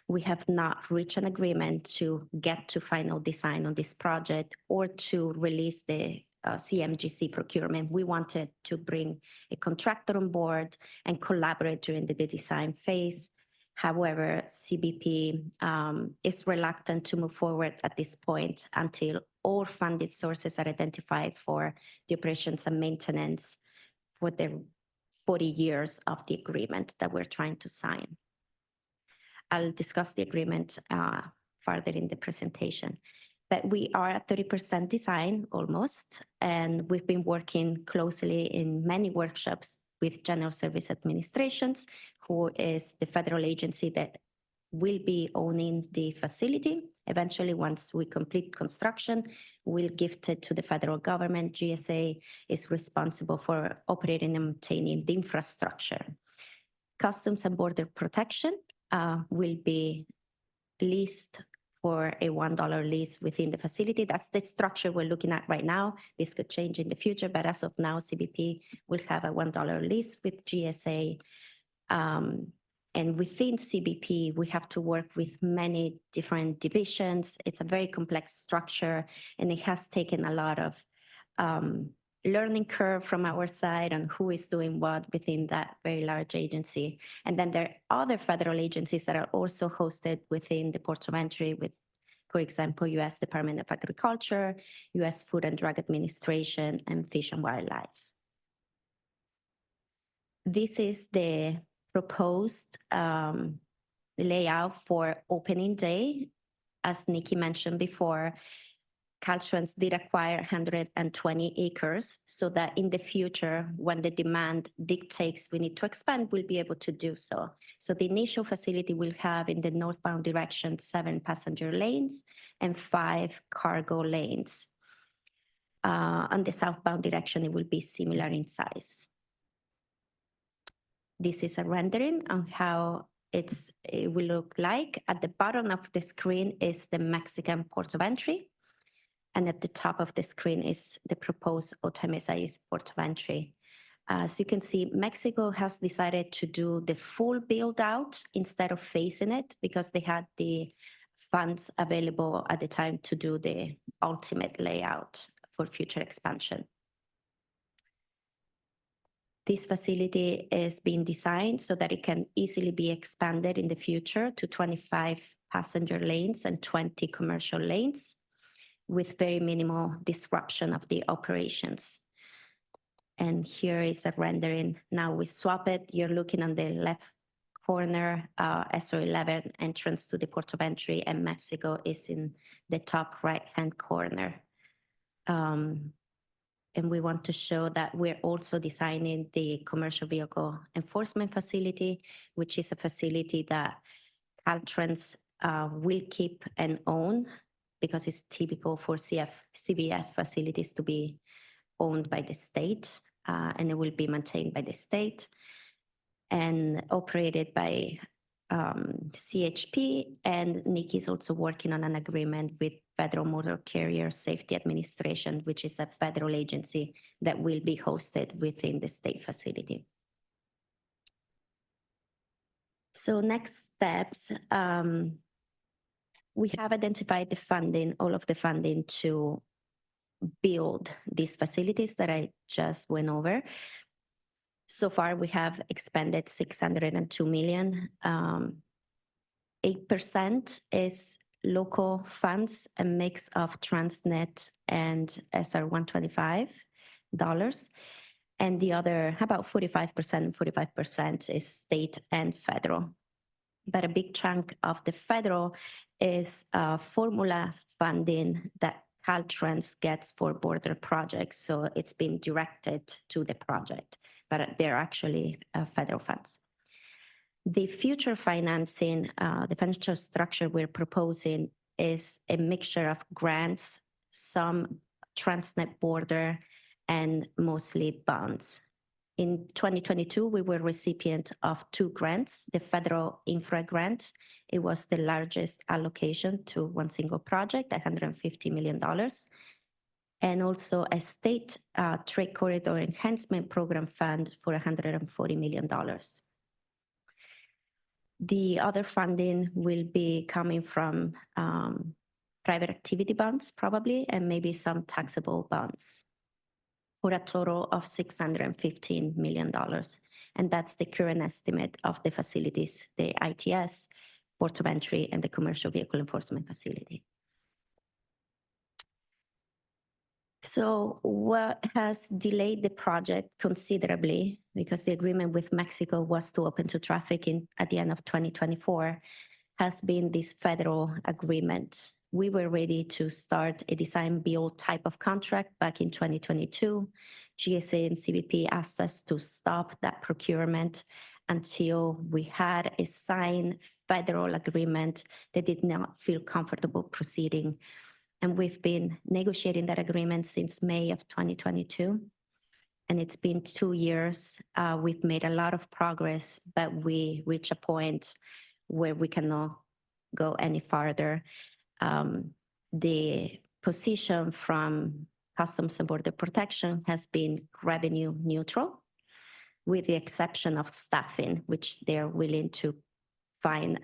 We have not reached an agreement to get to final design on this project or to release the CMGC procurement. We wanted to bring a contractor on board and collaborate during the design phase. However, CBP is reluctant to move forward at this point until all funded sources are identified for the operations and maintenance for the 40 years of the agreement that we're trying to sign. I'll discuss the agreement further in the presentation. But we are at 30% design almost, and we've been working closely in many workshops with General Service Administrations, who is the federal agency that will be owning the facility. Eventually, once we complete construction, we'll gift it to the federal government. GSA is responsible for operating and maintaining the infrastructure. Customs and Border Protection will be leased for a $1 lease within the facility. That's the structure we're looking at right now. This could change in the future, but as of now, CBP will have a $1 lease with GSA. And within CBP, we have to work with many different divisions. It's a very complex structure, and it has taken a lot of learning curve from our side on who is doing what within that very large agency. And then there are other federal agencies that are also hosted within the ports of entry with for example, U.S. Department of Agriculture, U.S. Food and Drug Administration, and Fish and Wildlife. This is the proposed layout for opening day. As Nikki mentioned before, Caltrans did acquire 120 acres so that in the future, when the demand dictates we need to expand, we'll be able to do so. So the initial facility will have in the northbound direction 7 passenger lanes and 5 cargo lanes. On the southbound direction, it will be similar in size. This is a rendering on how it will look like. At the bottom of the screen is the Mexican port of entry. And at the top of the screen is the proposed Otemesa port of entry. As you can see, Mexico has decided to do the full build out instead of phasing it because they had the funds available at the time to do the ultimate layout for future expansion. This facility is being designed so that it can easily be expanded in the future to 25 passenger lanes and 20 commercial lanes, with very minimal disruption of the operations. And here is a rendering. Now we swap it. You're looking on the left corner, SO11 entrance to the port of entry, and Mexico is in the top right-hand corner. And we want to show that we're also designing the commercial vehicle enforcement facility, which is a facility that Caltrans will keep and own, because it's typical for CBF facilities to be owned by the state, and it will be maintained by the state and operated by CHP. And Nikki is also working on an agreement with Federal Motor Carrier Safety Administration, which is a federal agency that will be hosted within the state facility. So next steps. We have identified the funding, all of the funding to build these facilities that I just went over. So far, we have expended $602 million. 8% is local funds, a mix of TransNet and SR 125 dollars. And the other, about 45% is state and federal. But a big chunk of the federal is formula funding that Caltrans gets for border projects. So it's been directed to the project, but they're actually federal funds. The future financing, the financial structure we're proposing is a mixture of grants, some TransNet border, and mostly bonds. In 2022, we were recipient of 2 grants, the federal infra grant. It was the largest allocation to one single project, $150 million. And also a state trade corridor enhancement program fund for $140 million. The other funding will be coming from private activity bonds, probably, and maybe some taxable bonds, for a total of $615 million. And that's the current estimate of the facilities, the ITS, port of entry, and the commercial vehicle enforcement facility. So what has delayed the project considerably, because the agreement with Mexico was to open to traffic at the end of 2024, has been this federal agreement. We were ready to start a design build type of contract back in 2022. GSA and CBP asked us to stop that procurement until we had a signed federal agreement. They did not feel comfortable proceeding. And we've been negotiating that agreement since May of 2022. And it's been 2 years. We've made a lot of progress, but we reach a point where we cannot go any farther. The position from Customs and Border Protection has been revenue neutral, with the exception of staffing, which they're willing to find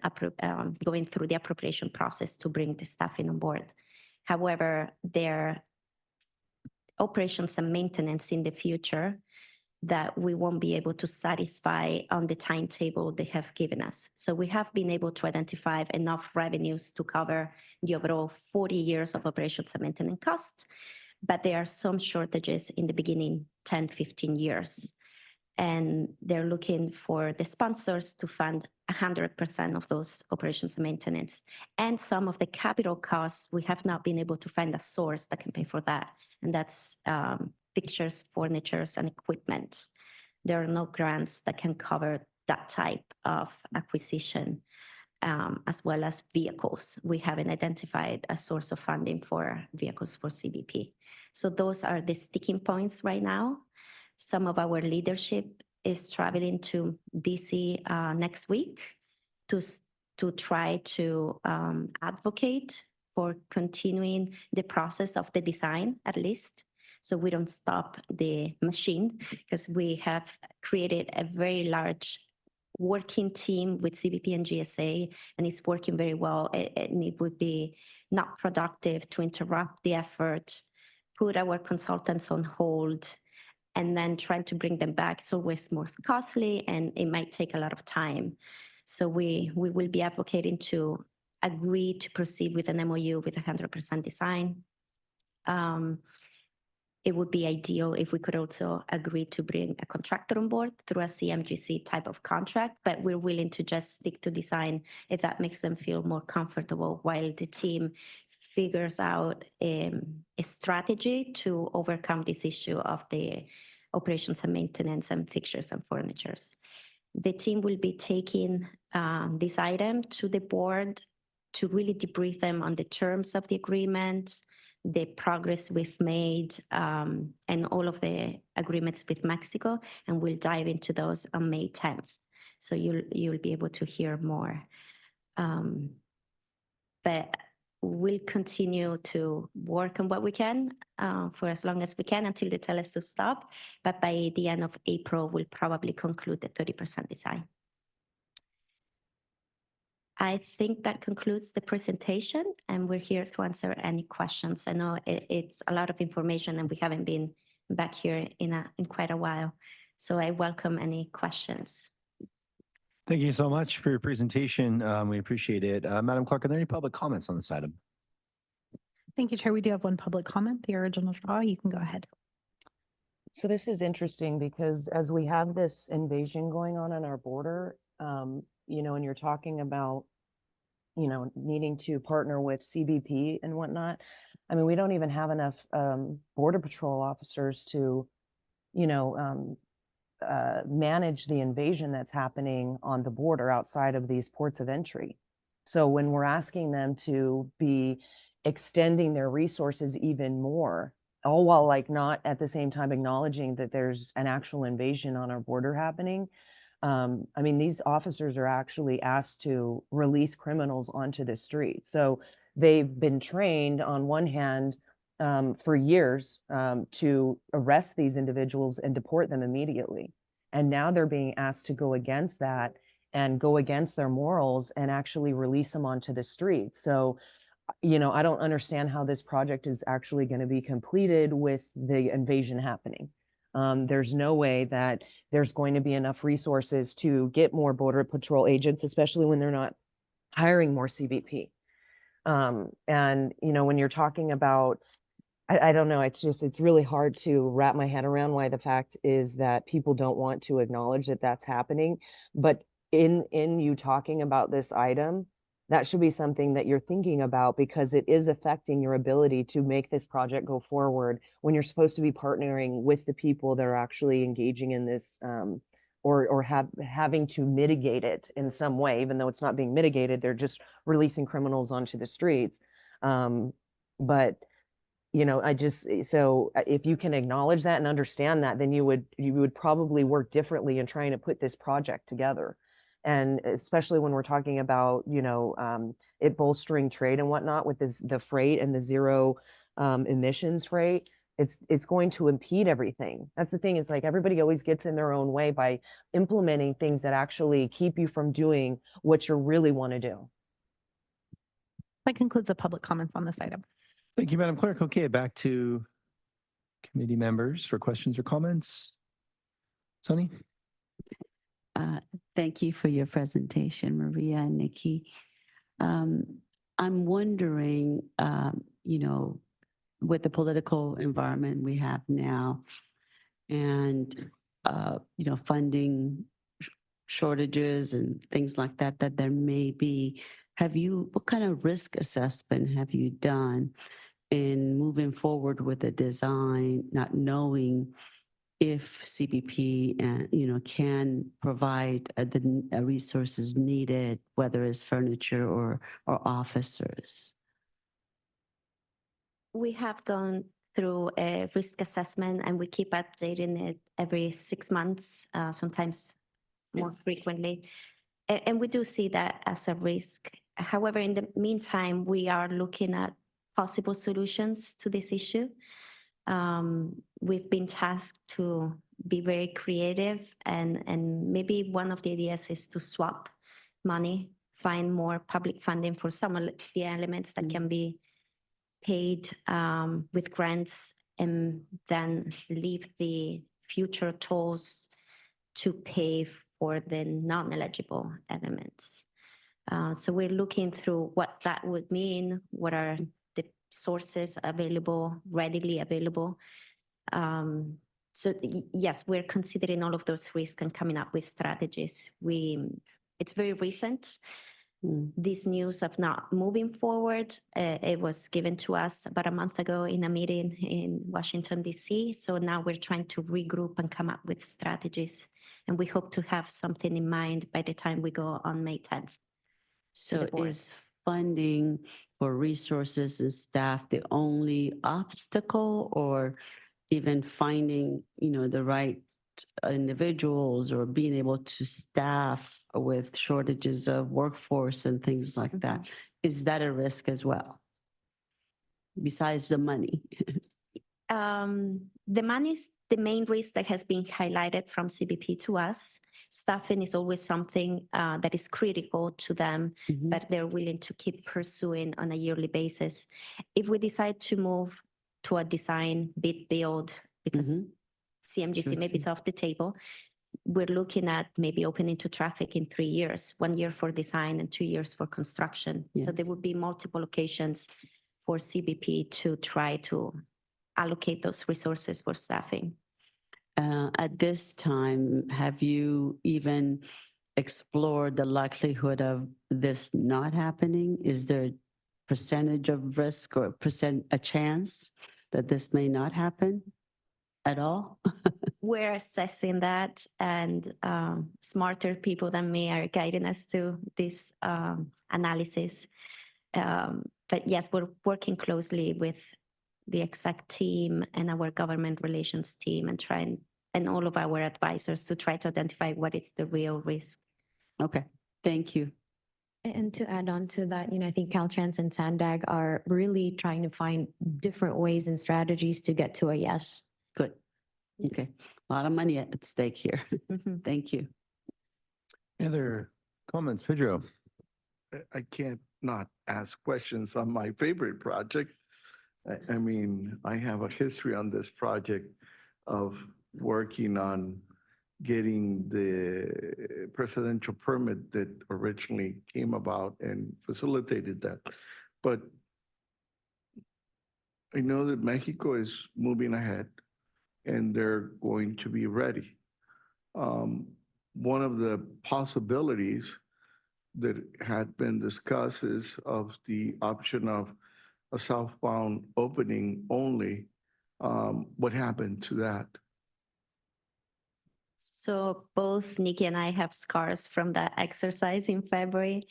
going through the appropriation process to bring the staffing on board. However, their operations and maintenance in the future that we won't be able to satisfy on the timetable they have given us. So we have been able to identify enough revenues to cover the overall 40 years of operations and maintenance costs, but there are some shortages in the beginning 10, 15 years. And they're looking for the sponsors to fund 100% of those operations and maintenance. And some of the capital costs, we have not been able to find a source that can pay for that. And that's fixtures, furnitures, and equipment. There are no grants that can cover that type of acquisition, as well as vehicles. We haven't identified a source of funding for vehicles for CBP. So those are the sticking points right now. Some of our leadership is traveling to DC next week to try to advocate for continuing the process of the design, at least, so we don't stop the machine, because we have created a very large working team with CBP and GSA, and it's working very well. And it would be not productive to interrupt the effort, put our consultants on hold, and then trying to bring them back. It's always more costly, and it might take a lot of time. So we will be advocating to agree to proceed with an MOU with 100% design. It would be ideal if we could also agree to bring a contractor on board through a CMGC type of contract, but we're willing to just stick to design if that makes them feel more comfortable while the team figures out a strategy to overcome this issue of the operations and maintenance and fixtures and furnitures. The team will be taking this item to the board to really debrief them on the terms of the agreement, the progress we've made, and all of the agreements with Mexico, and we'll dive into those on May 10th. So you'll be able to hear more. But we'll continue to work on what we can for as long as we can until they tell us to stop. But by the end of April, we'll probably conclude the 30% design. I think that concludes the presentation, and we're here to answer any questions. I know it's a lot of information, and we haven't been back here in quite a while. So I welcome any questions. Thank you so much for your presentation. We appreciate it. Madam Clerk, are there any public comments on this item? Thank you, Chair. We do have one public comment, the original draw. You can go ahead. So this is interesting because as we have this invasion going on our border, you know, and you're talking about, you know, needing to partner with CBP and whatnot. I mean, we don't even have enough Border Patrol officers to, you know, manage the invasion that's happening on the border outside of these ports of entry. So when we're asking them to be extending their resources even more, all while like not at the same time acknowledging that there's an actual invasion on our border happening, I mean, these officers are actually asked to release criminals onto the street. So they've been trained on one hand for years to arrest these individuals and deport them immediately. And now they're being asked to go against that and go against their morals and actually release them onto the street. So, you know, I don't understand how this project is actually going to be completed with the invasion happening. There's no way that there's going to be enough resources to get more Border Patrol agents, especially when they're not hiring more CBP. And, you know, when you're talking about, I don't know, it's really hard to wrap my head around why the fact is that people don't want to acknowledge that that's happening. But in you talking about this item, that should be something that you're thinking about, because it is affecting your ability to make this project go forward when you're supposed to be partnering with the people that are actually engaging in this or having to mitigate it in some way, even though it's not being mitigated, they're just releasing criminals onto the streets. But, you know, so if you can acknowledge that and understand that, then you would probably work differently in trying to put this project together. And especially when we're talking about, you know, it bolstering trade and whatnot with the freight and the zero emissions freight, it's going to impede everything. That's the thing. It's like everybody always gets in their own way by implementing things that actually keep you from doing what you really want to do. That concludes the public comments on this item. Thank you, Madam Clerk. Okay, back to committee members for questions or comments. Sonny? Thank you for your presentation, Maria and Nikki. I'm wondering, with the political environment we have now and, funding shortages and things like that, that there may be, what kind of risk assessment have you done in moving forward with a design, not knowing if CBP can provide the resources needed, whether it's furniture or officers? We have gone through a risk assessment and we keep updating it every 6 months, sometimes more frequently. And we do see that as a risk. However, in the meantime, we are looking at possible solutions to this issue. We've been tasked to be very creative and maybe one of the ideas is to swap money, find more public funding for some of the elements that can be paid with grants and then leave the future tolls to pay for the non-eligible elements. So we're looking through what that would mean, what are the sources available, readily available. So yes, we're considering all of those risks and coming up with strategies. It's very recent. This news of not moving forward, it was given to us about a month ago in a meeting in Washington, D.C. So now we're trying to regroup and come up with strategies. And we hope to have something in mind by the time we go on May 10th. So is funding for resources and staff the only obstacle, or even finding, the right individuals or being able to staff with shortages of workforce and things like that? Is that a risk as well, besides the money? The money is the main risk that has been highlighted from CBP to us. Staffing is always something that is critical to them, but they're willing to keep pursuing on a yearly basis. If we decide to move to a design bid build, because CMGC maybe is off the table, we're looking at maybe opening to traffic in 3 years, 1 year for design and 2 years for construction. So there would be multiple locations for CBP to try to allocate those resources for staffing. At this time, have you even explored the likelihood of this not happening? Is there a percentage of risk or a chance that this may not happen at all? We're assessing that, and smarter people than me are guiding us through this analysis. But yes, we're working closely with the exec team and our government relations team and all of our advisors to try to identify what is the real risk. Okay, thank you. And to add on to that, I think Caltrans and SANDAG are really trying to find different ways and strategies to get to a yes. Good. Okay, a lot of money at stake here. Thank you. Any other comments, Pedro? I can't not ask questions on my favorite project. I mean, I have a history on this project of working on getting the presidential permit that originally came about and facilitated that. But I know that Mexico is moving ahead and they're going to be ready. One of the possibilities that had been discussed is of the option of a southbound opening only. What happened to that? So both Nikki and I have scars from that exercise in February.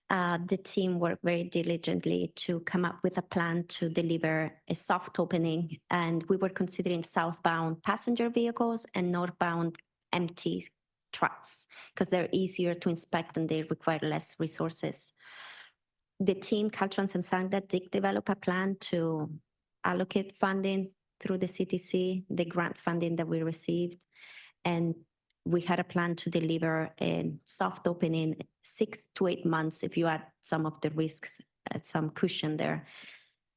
The team worked very diligently to come up with a plan to deliver a soft opening. And we were considering southbound passenger vehicles and northbound empty trucks because they're easier to inspect and they require less resources. The team, Caltrans and SANDAG, did develop a plan to allocate funding through the CTC, the grant funding that we received. And we had a plan to deliver a soft opening 6 to 8 months if you add some of the risks, some cushion there.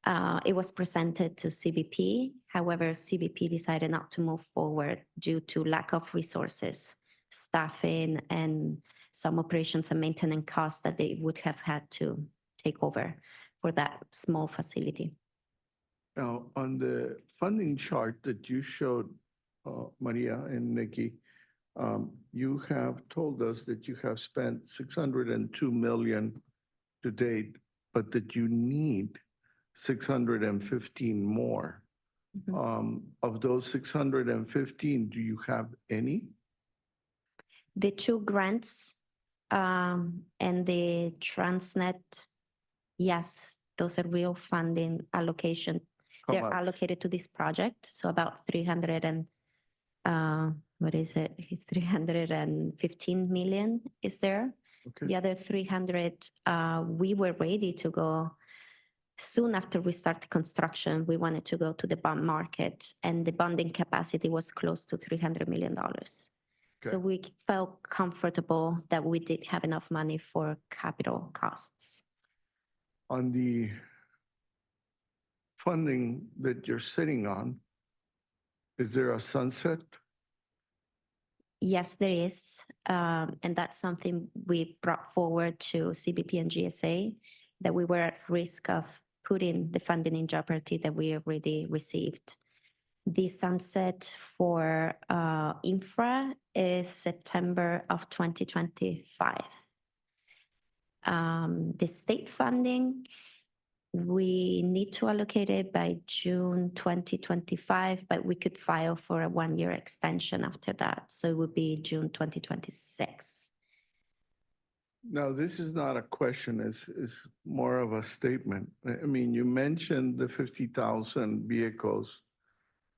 It was presented to CBP. However, CBP decided not to move forward due to lack of resources, staffing, and some operations and maintenance costs that they would have had to take over for that small facility. Now, on the funding chart that you showed, Maria and Nikki, you have told us that you have spent 602 million to date, but that you need 615 more. Of those 615, do you have any? The two grants and the TransNet, yes, those are real funding allocation. How They're much? allocated to this project. So about 300 and, what is it? It's 315 million is there. Okay. The other 300, we were ready to go. Soon after we started construction, we wanted to go to the bond market, and the bonding capacity was close to $300 million. So we felt comfortable that we did have enough money for capital costs. On the funding that you're sitting on, is there a sunset? Yes, there is. And that's something we brought forward to CBP and GSA, that we were at risk of putting the funding in jeopardy that we already received. The sunset for infra is September of 2025. The state funding, we need to allocate it by June 2025, but we could file for a one-year extension after that. So it would be June 2026. No, this is not a question, it's more of a statement. I mean, you mentioned the 50,000 vehicles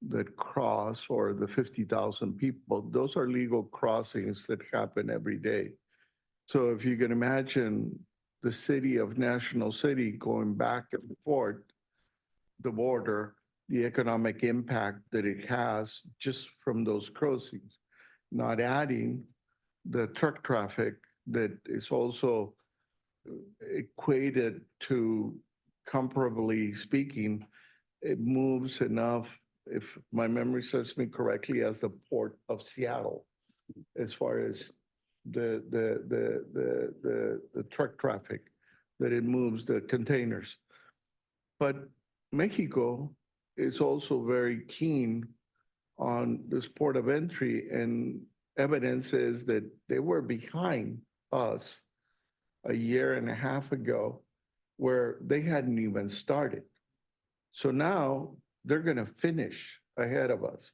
that cross, or the 50,000 people. Those are legal crossings that happen every day. So if you can imagine the city of National City going back and forth the border, the economic impact that it has just from those crossings, not adding the truck traffic that is also equated to, comparably speaking, it moves enough, if my memory serves me correctly, as the port of Seattle, as far as the truck traffic, that it moves the containers. But Mexico is also very keen on this port of entry, and evidence is that they were behind us a year and a half ago, where they hadn't even started. So now they're going to finish ahead of us.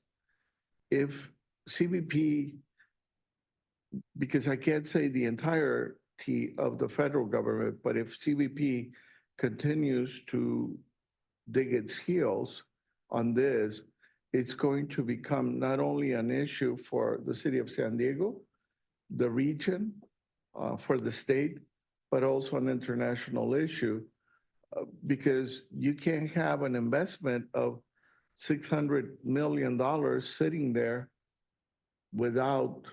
If CBP, because I can't say the entirety of the federal government, but if CBP continues to dig its heels on this, it's going to become not only an issue for the city of San Diego, the region, for the state, but also an international issue, because you can't have an investment of $600 million sitting there without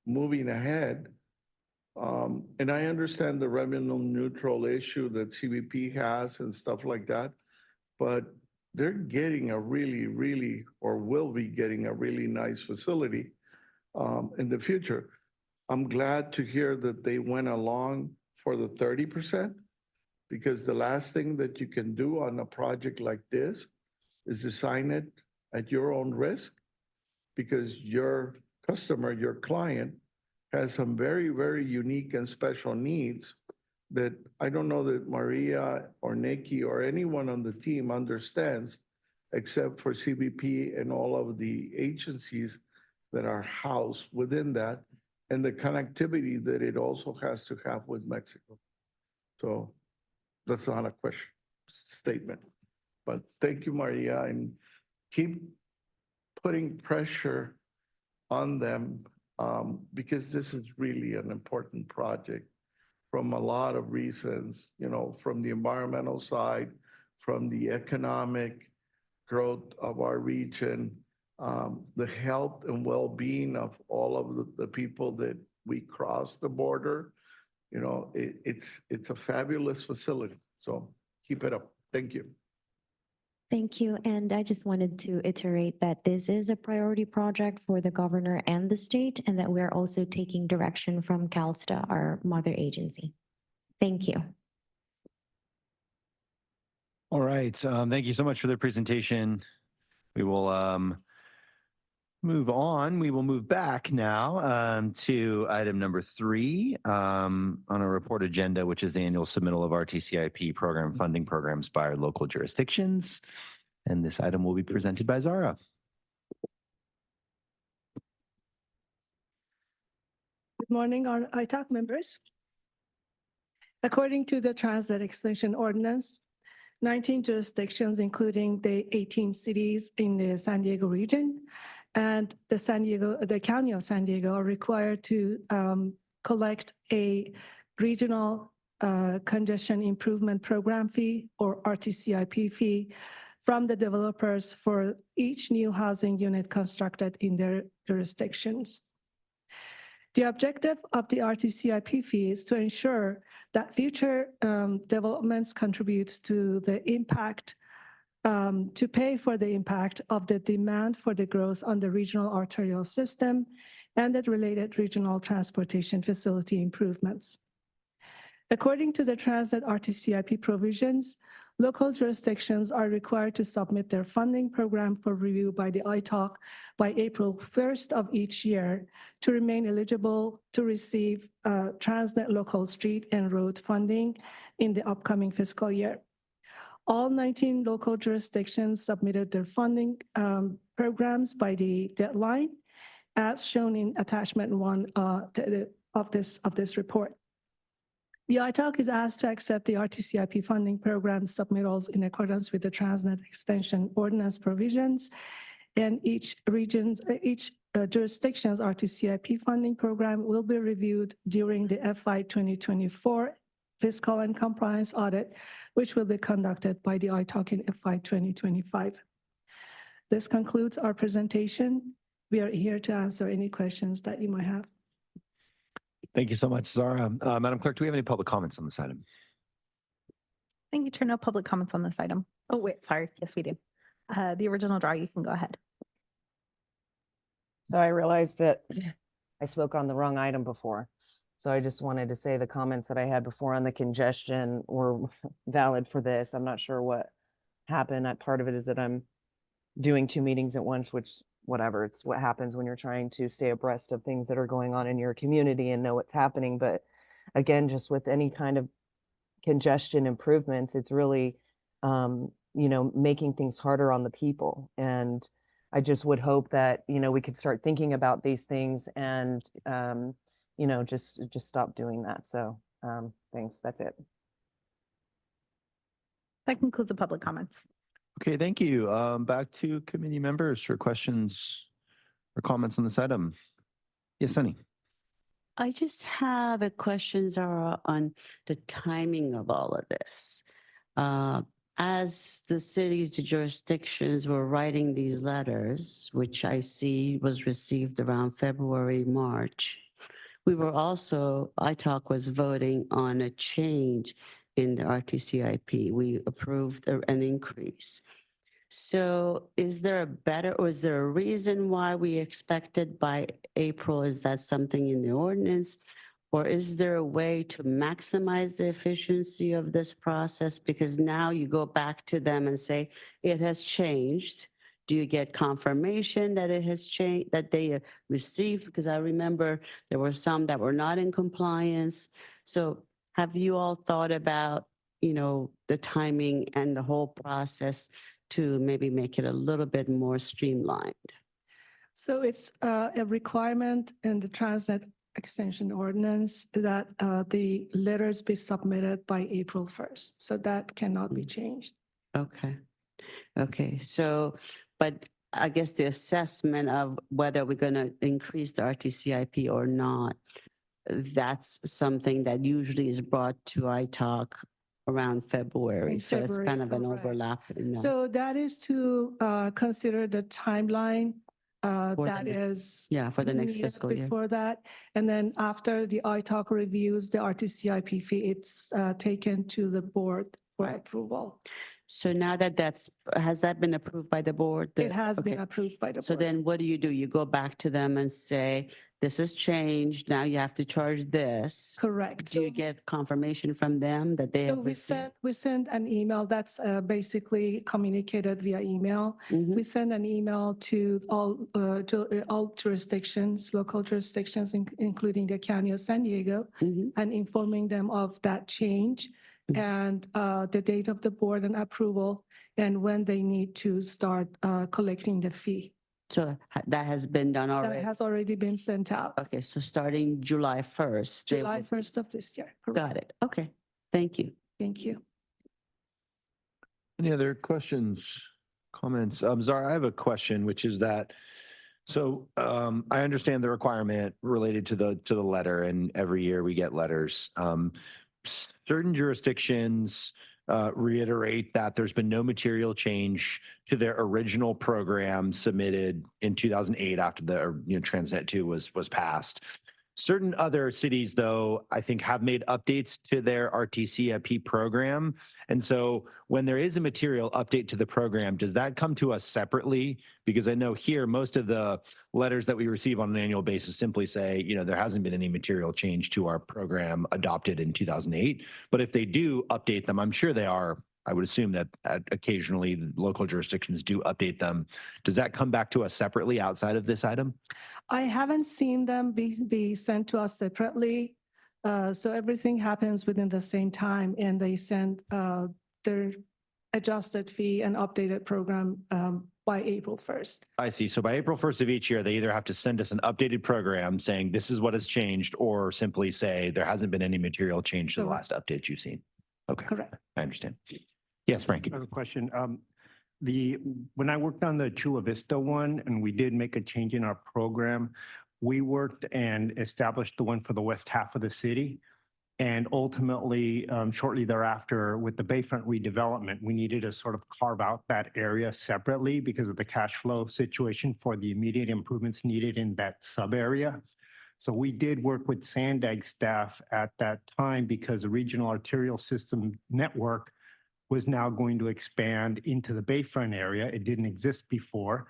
moving ahead. And I understand the revenue neutral issue that CBP has and stuff like that, but they're getting a really, or will be getting a really nice facility in the future. I'm glad to hear that they went along for the 30%, because the last thing that you can do on a project like this is design it at your own risk, because your customer, your client, has some very unique and special needs that I don't know that Maria or Nikki or anyone on the team understands, except for CBP and all of the agencies that are housed within that, and the connectivity that it also has to have with Mexico. So that's not a question, statement. But thank you, Maria, and keep putting pressure on them, because this is really an important project from a lot of reasons, you know, from the environmental side, from the economic growth of our region, the health and well-being of all of the people that we cross the border. You know, it's a fabulous facility. So keep it up. Thank you. Thank you. And I just wanted to iterate that this is a priority project for the governor and the state, and that we're also taking direction from CalSTA, our mother agency. Thank you. All right. Thank you so much for the presentation. We will move on. We will move back now to item number 3 on our report agenda, which is the annual submittal of RTCIP program funding programs by our local jurisdictions. And this item will be presented by Zara. Good morning, our ITAC members. According to the TransNet Extension Ordinance, 19 jurisdictions, including the 18 cities in the San Diego region and the County of San Diego, are required to collect a regional congestion improvement program fee, or RTCIP fee, from the developers for each new housing unit constructed in their jurisdictions. The objective of the RTCIP fee is to ensure that future developments contributes to the impact, to pay for the impact of the demand for the growth on the regional arterial system and the related regional transportation facility improvements. According to the TransNet RTCIP provisions, local jurisdictions are required to submit their funding program for review by the ITAC by April 1st of each year to remain eligible to receive TransNet local street and road funding in the upcoming fiscal year. All 19 local jurisdictions submitted their funding programs by the deadline, as shown in attachment 1 of this report. The ITAC is asked to accept the RTCIP funding program submittals in accordance with the TransNet Extension Ordinance provisions, and each jurisdiction's RTCIP funding program will be reviewed during the FY 2024 fiscal and compliance audit, which will be conducted by the ITAC in FY 2025. This concludes our presentation. We are here to answer any questions that you might have. Thank you so much, Zara. Madam Clerk, do we have any public comments on this item? Thank you, Chair. No public comments on this item. Oh, wait, sorry. Yes, we do. The original draw, you can go ahead. So I realized that I spoke on the wrong item before. So I just wanted to say the comments that I had before on the congestion were valid for this. I'm not sure what happened. Part of it is that I'm doing 2 meetings at once, which whatever, it's what happens when you're trying to stay abreast of things that are going on in your community and know what's happening. But again, just with any kind of congestion improvements, it's really, making things harder on the people. And I just would hope that, we could start thinking about these things and, just stop doing that. So thanks. That's it. That concludes the public comments. Okay, thank you. Back to committee members for questions or comments on this item. Yes, Sunny. I just have a question, Zara, on the timing of all of this. As the cities, the jurisdictions were writing these letters, which I see was received around February, March, we were also, ITAC was voting on a change in the RTCIP. We approved an increase. So is there is there a reason why we expected by April? Is that something in the ordinance? Or is there a way to maximize the efficiency of this process? Because now you go back to them and say, it has changed. Do you get confirmation that it has changed, that they received? Because I remember there were some that were not in compliance. So have you all thought about, the timing and the whole process to maybe make it a little bit more streamlined? So it's a requirement in the TransNet Extension Ordinance that the letters be submitted by April 1st. So that cannot be changed. Okay. So, but I guess the assessment of whether we're going to increase the RTCIP or not, that's something that usually is brought to ITAC around February. So it's kind of an overlap. So that is to consider the timeline that is for the next fiscal year. Before that. And then after the ITAC reviews the RTCIP fee, it's taken to the board for approval. So now has that been approved by the board? It has been Okay. approved by the So board. then what do? You go back to them and say, this has changed. Now you have to charge this. Correct. Do you get confirmation from them that they So have we received? send an email that's basically communicated via email. Mhm. We send an email to all jurisdictions, local jurisdictions, including the County of San Diego, Mhm. and informing them of that change and the date of the board and approval and when they need to start collecting the fee. So that has been done That already? has already been sent out, Okay, so starting July 1st. they July will- 1st of this year. Correct. Got it. Okay, thank you. Thank you. Any other questions, comments? Zara, I have a question, which is that, so I understand the requirement related to the letter, and every year we get letters. Certain jurisdictions reiterate that there's been no material change to their original program submitted in 2008 after the TransNet 2 was passed. Certain other cities, though, I think have made updates to their RTCIP program. And so when there is a material update to the program, does that come to us separately? Because I know here, most of the letters that we receive on an annual basis simply say, there hasn't been any material change to our program adopted in 2008. But if they do update them, I'm sure they are. I would assume that occasionally local jurisdictions do update them. Does that come back to us separately outside of this item? I haven't seen them be sent to us separately. So everything happens within the same time, and they send their adjusted fee and updated program by April 1st. I see. So by April 1st of each year, they either have to send us an updated program saying this is what has changed, or simply say there hasn't been any material change to the last update you've seen. Okay. Correct. I understand. Yes, Frank. I have a question. When I worked on the Chula Vista one and we did make a change in our program, we worked and established the one for the west half of the city. And ultimately, shortly thereafter, with the Bayfront redevelopment, we needed to sort of carve out that area separately because of the cash flow situation for the immediate improvements needed in that sub area. So we did work with SANDAG staff at that time because the regional arterial system network was now going to expand into the Bayfront area. It didn't exist before.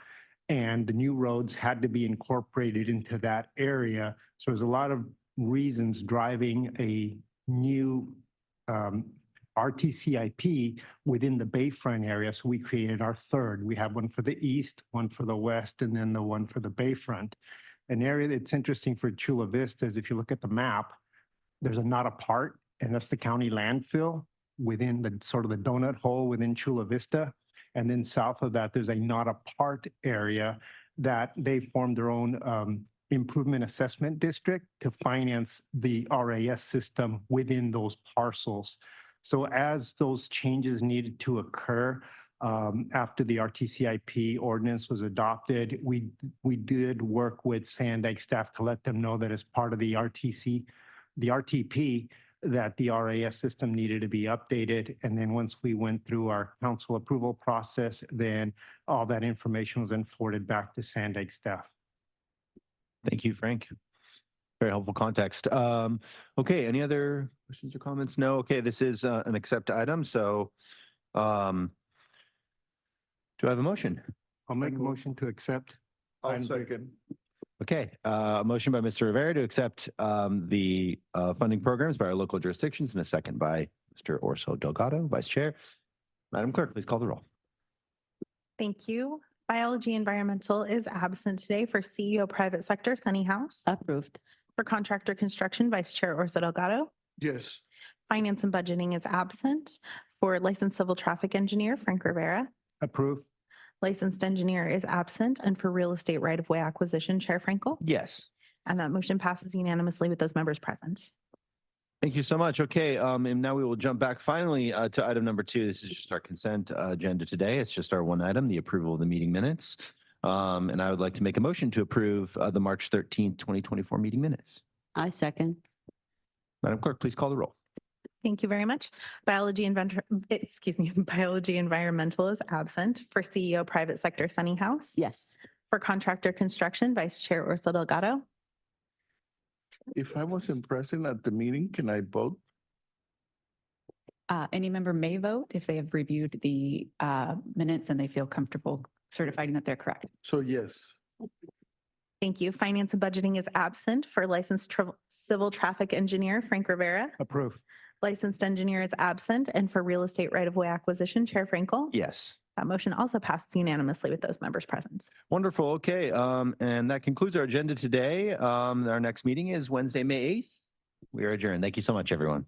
And the new roads had to be incorporated into that area. So there's a lot of reasons driving a new RTCIP within the Bayfront area. So we created our third. We have one for the east, one for the west, and then the one for the Bayfront. An area that's interesting for Chula Vista is if you look at the map, there's a not a part, and that's the county landfill within the sort of the donut hole within Chula Vista. And then south of that, there's a not a part area that they formed their own improvement assessment district to finance the RAS system within those parcels. So as those changes needed to occur after the RTCIP ordinance was adopted, we did work with SANDAG staff to let them know that as part of the RTP, that the RAS system needed to be updated. And then once we went through our council approval process, then all that information was then forwarded back to SANDAG staff. Thank you, Frank. Very helpful context. Okay, any other questions or comments? No. Okay, this is an accept item. So do I have a motion? I'll make a motion to accept. I'll second. Okay, a motion by Mr. Rivera to accept the funding programs by our local jurisdictions, and a second by Mr. Orso Delgado, Vice Chair. Madam Clerk, please call the roll. Thank you. Biology Environmental is absent today for CEO Private Sector, Sunny House. Approved. For Contractor Construction, Vice Chair Orso Delgado. Yes. Finance and Budgeting is absent. For Licensed Civil Traffic Engineer, Frank Rivera. Approve. Licensed Engineer is absent. And for Real Estate Right-of-Way Acquisition, Chair Frankel. Yes. And that motion passes unanimously with those members present. Thank you so much. Okay, and now we will jump back finally to item number 2. This is just our consent agenda today. It's just our one item, the approval of the meeting minutes. And I would like to make a motion to approve the March 13th, 2024 meeting minutes. I second. Madam Clerk, please call the roll. Thank you very much. Biology Environmental is absent. For CEO Private Sector, Sunny House. Yes. For Contractor Construction, Vice Chair Orso Delgado. If I wasn't present at the meeting, can I vote? Any member may vote if they have reviewed the minutes and they feel comfortable certifying that they're correct. So yes. Thank you. Finance and budgeting is absent for licensed civil traffic engineer Frank Rivera. Approve. Licensed engineer is absent, and for real estate right-of-way acquisition, Chair Frankel. Yes. That motion also passes unanimously with those members present. Wonderful. Okay. And that concludes our agenda today. Our next meeting is Wednesday, May 8th. We are adjourned. Thank you so much, everyone.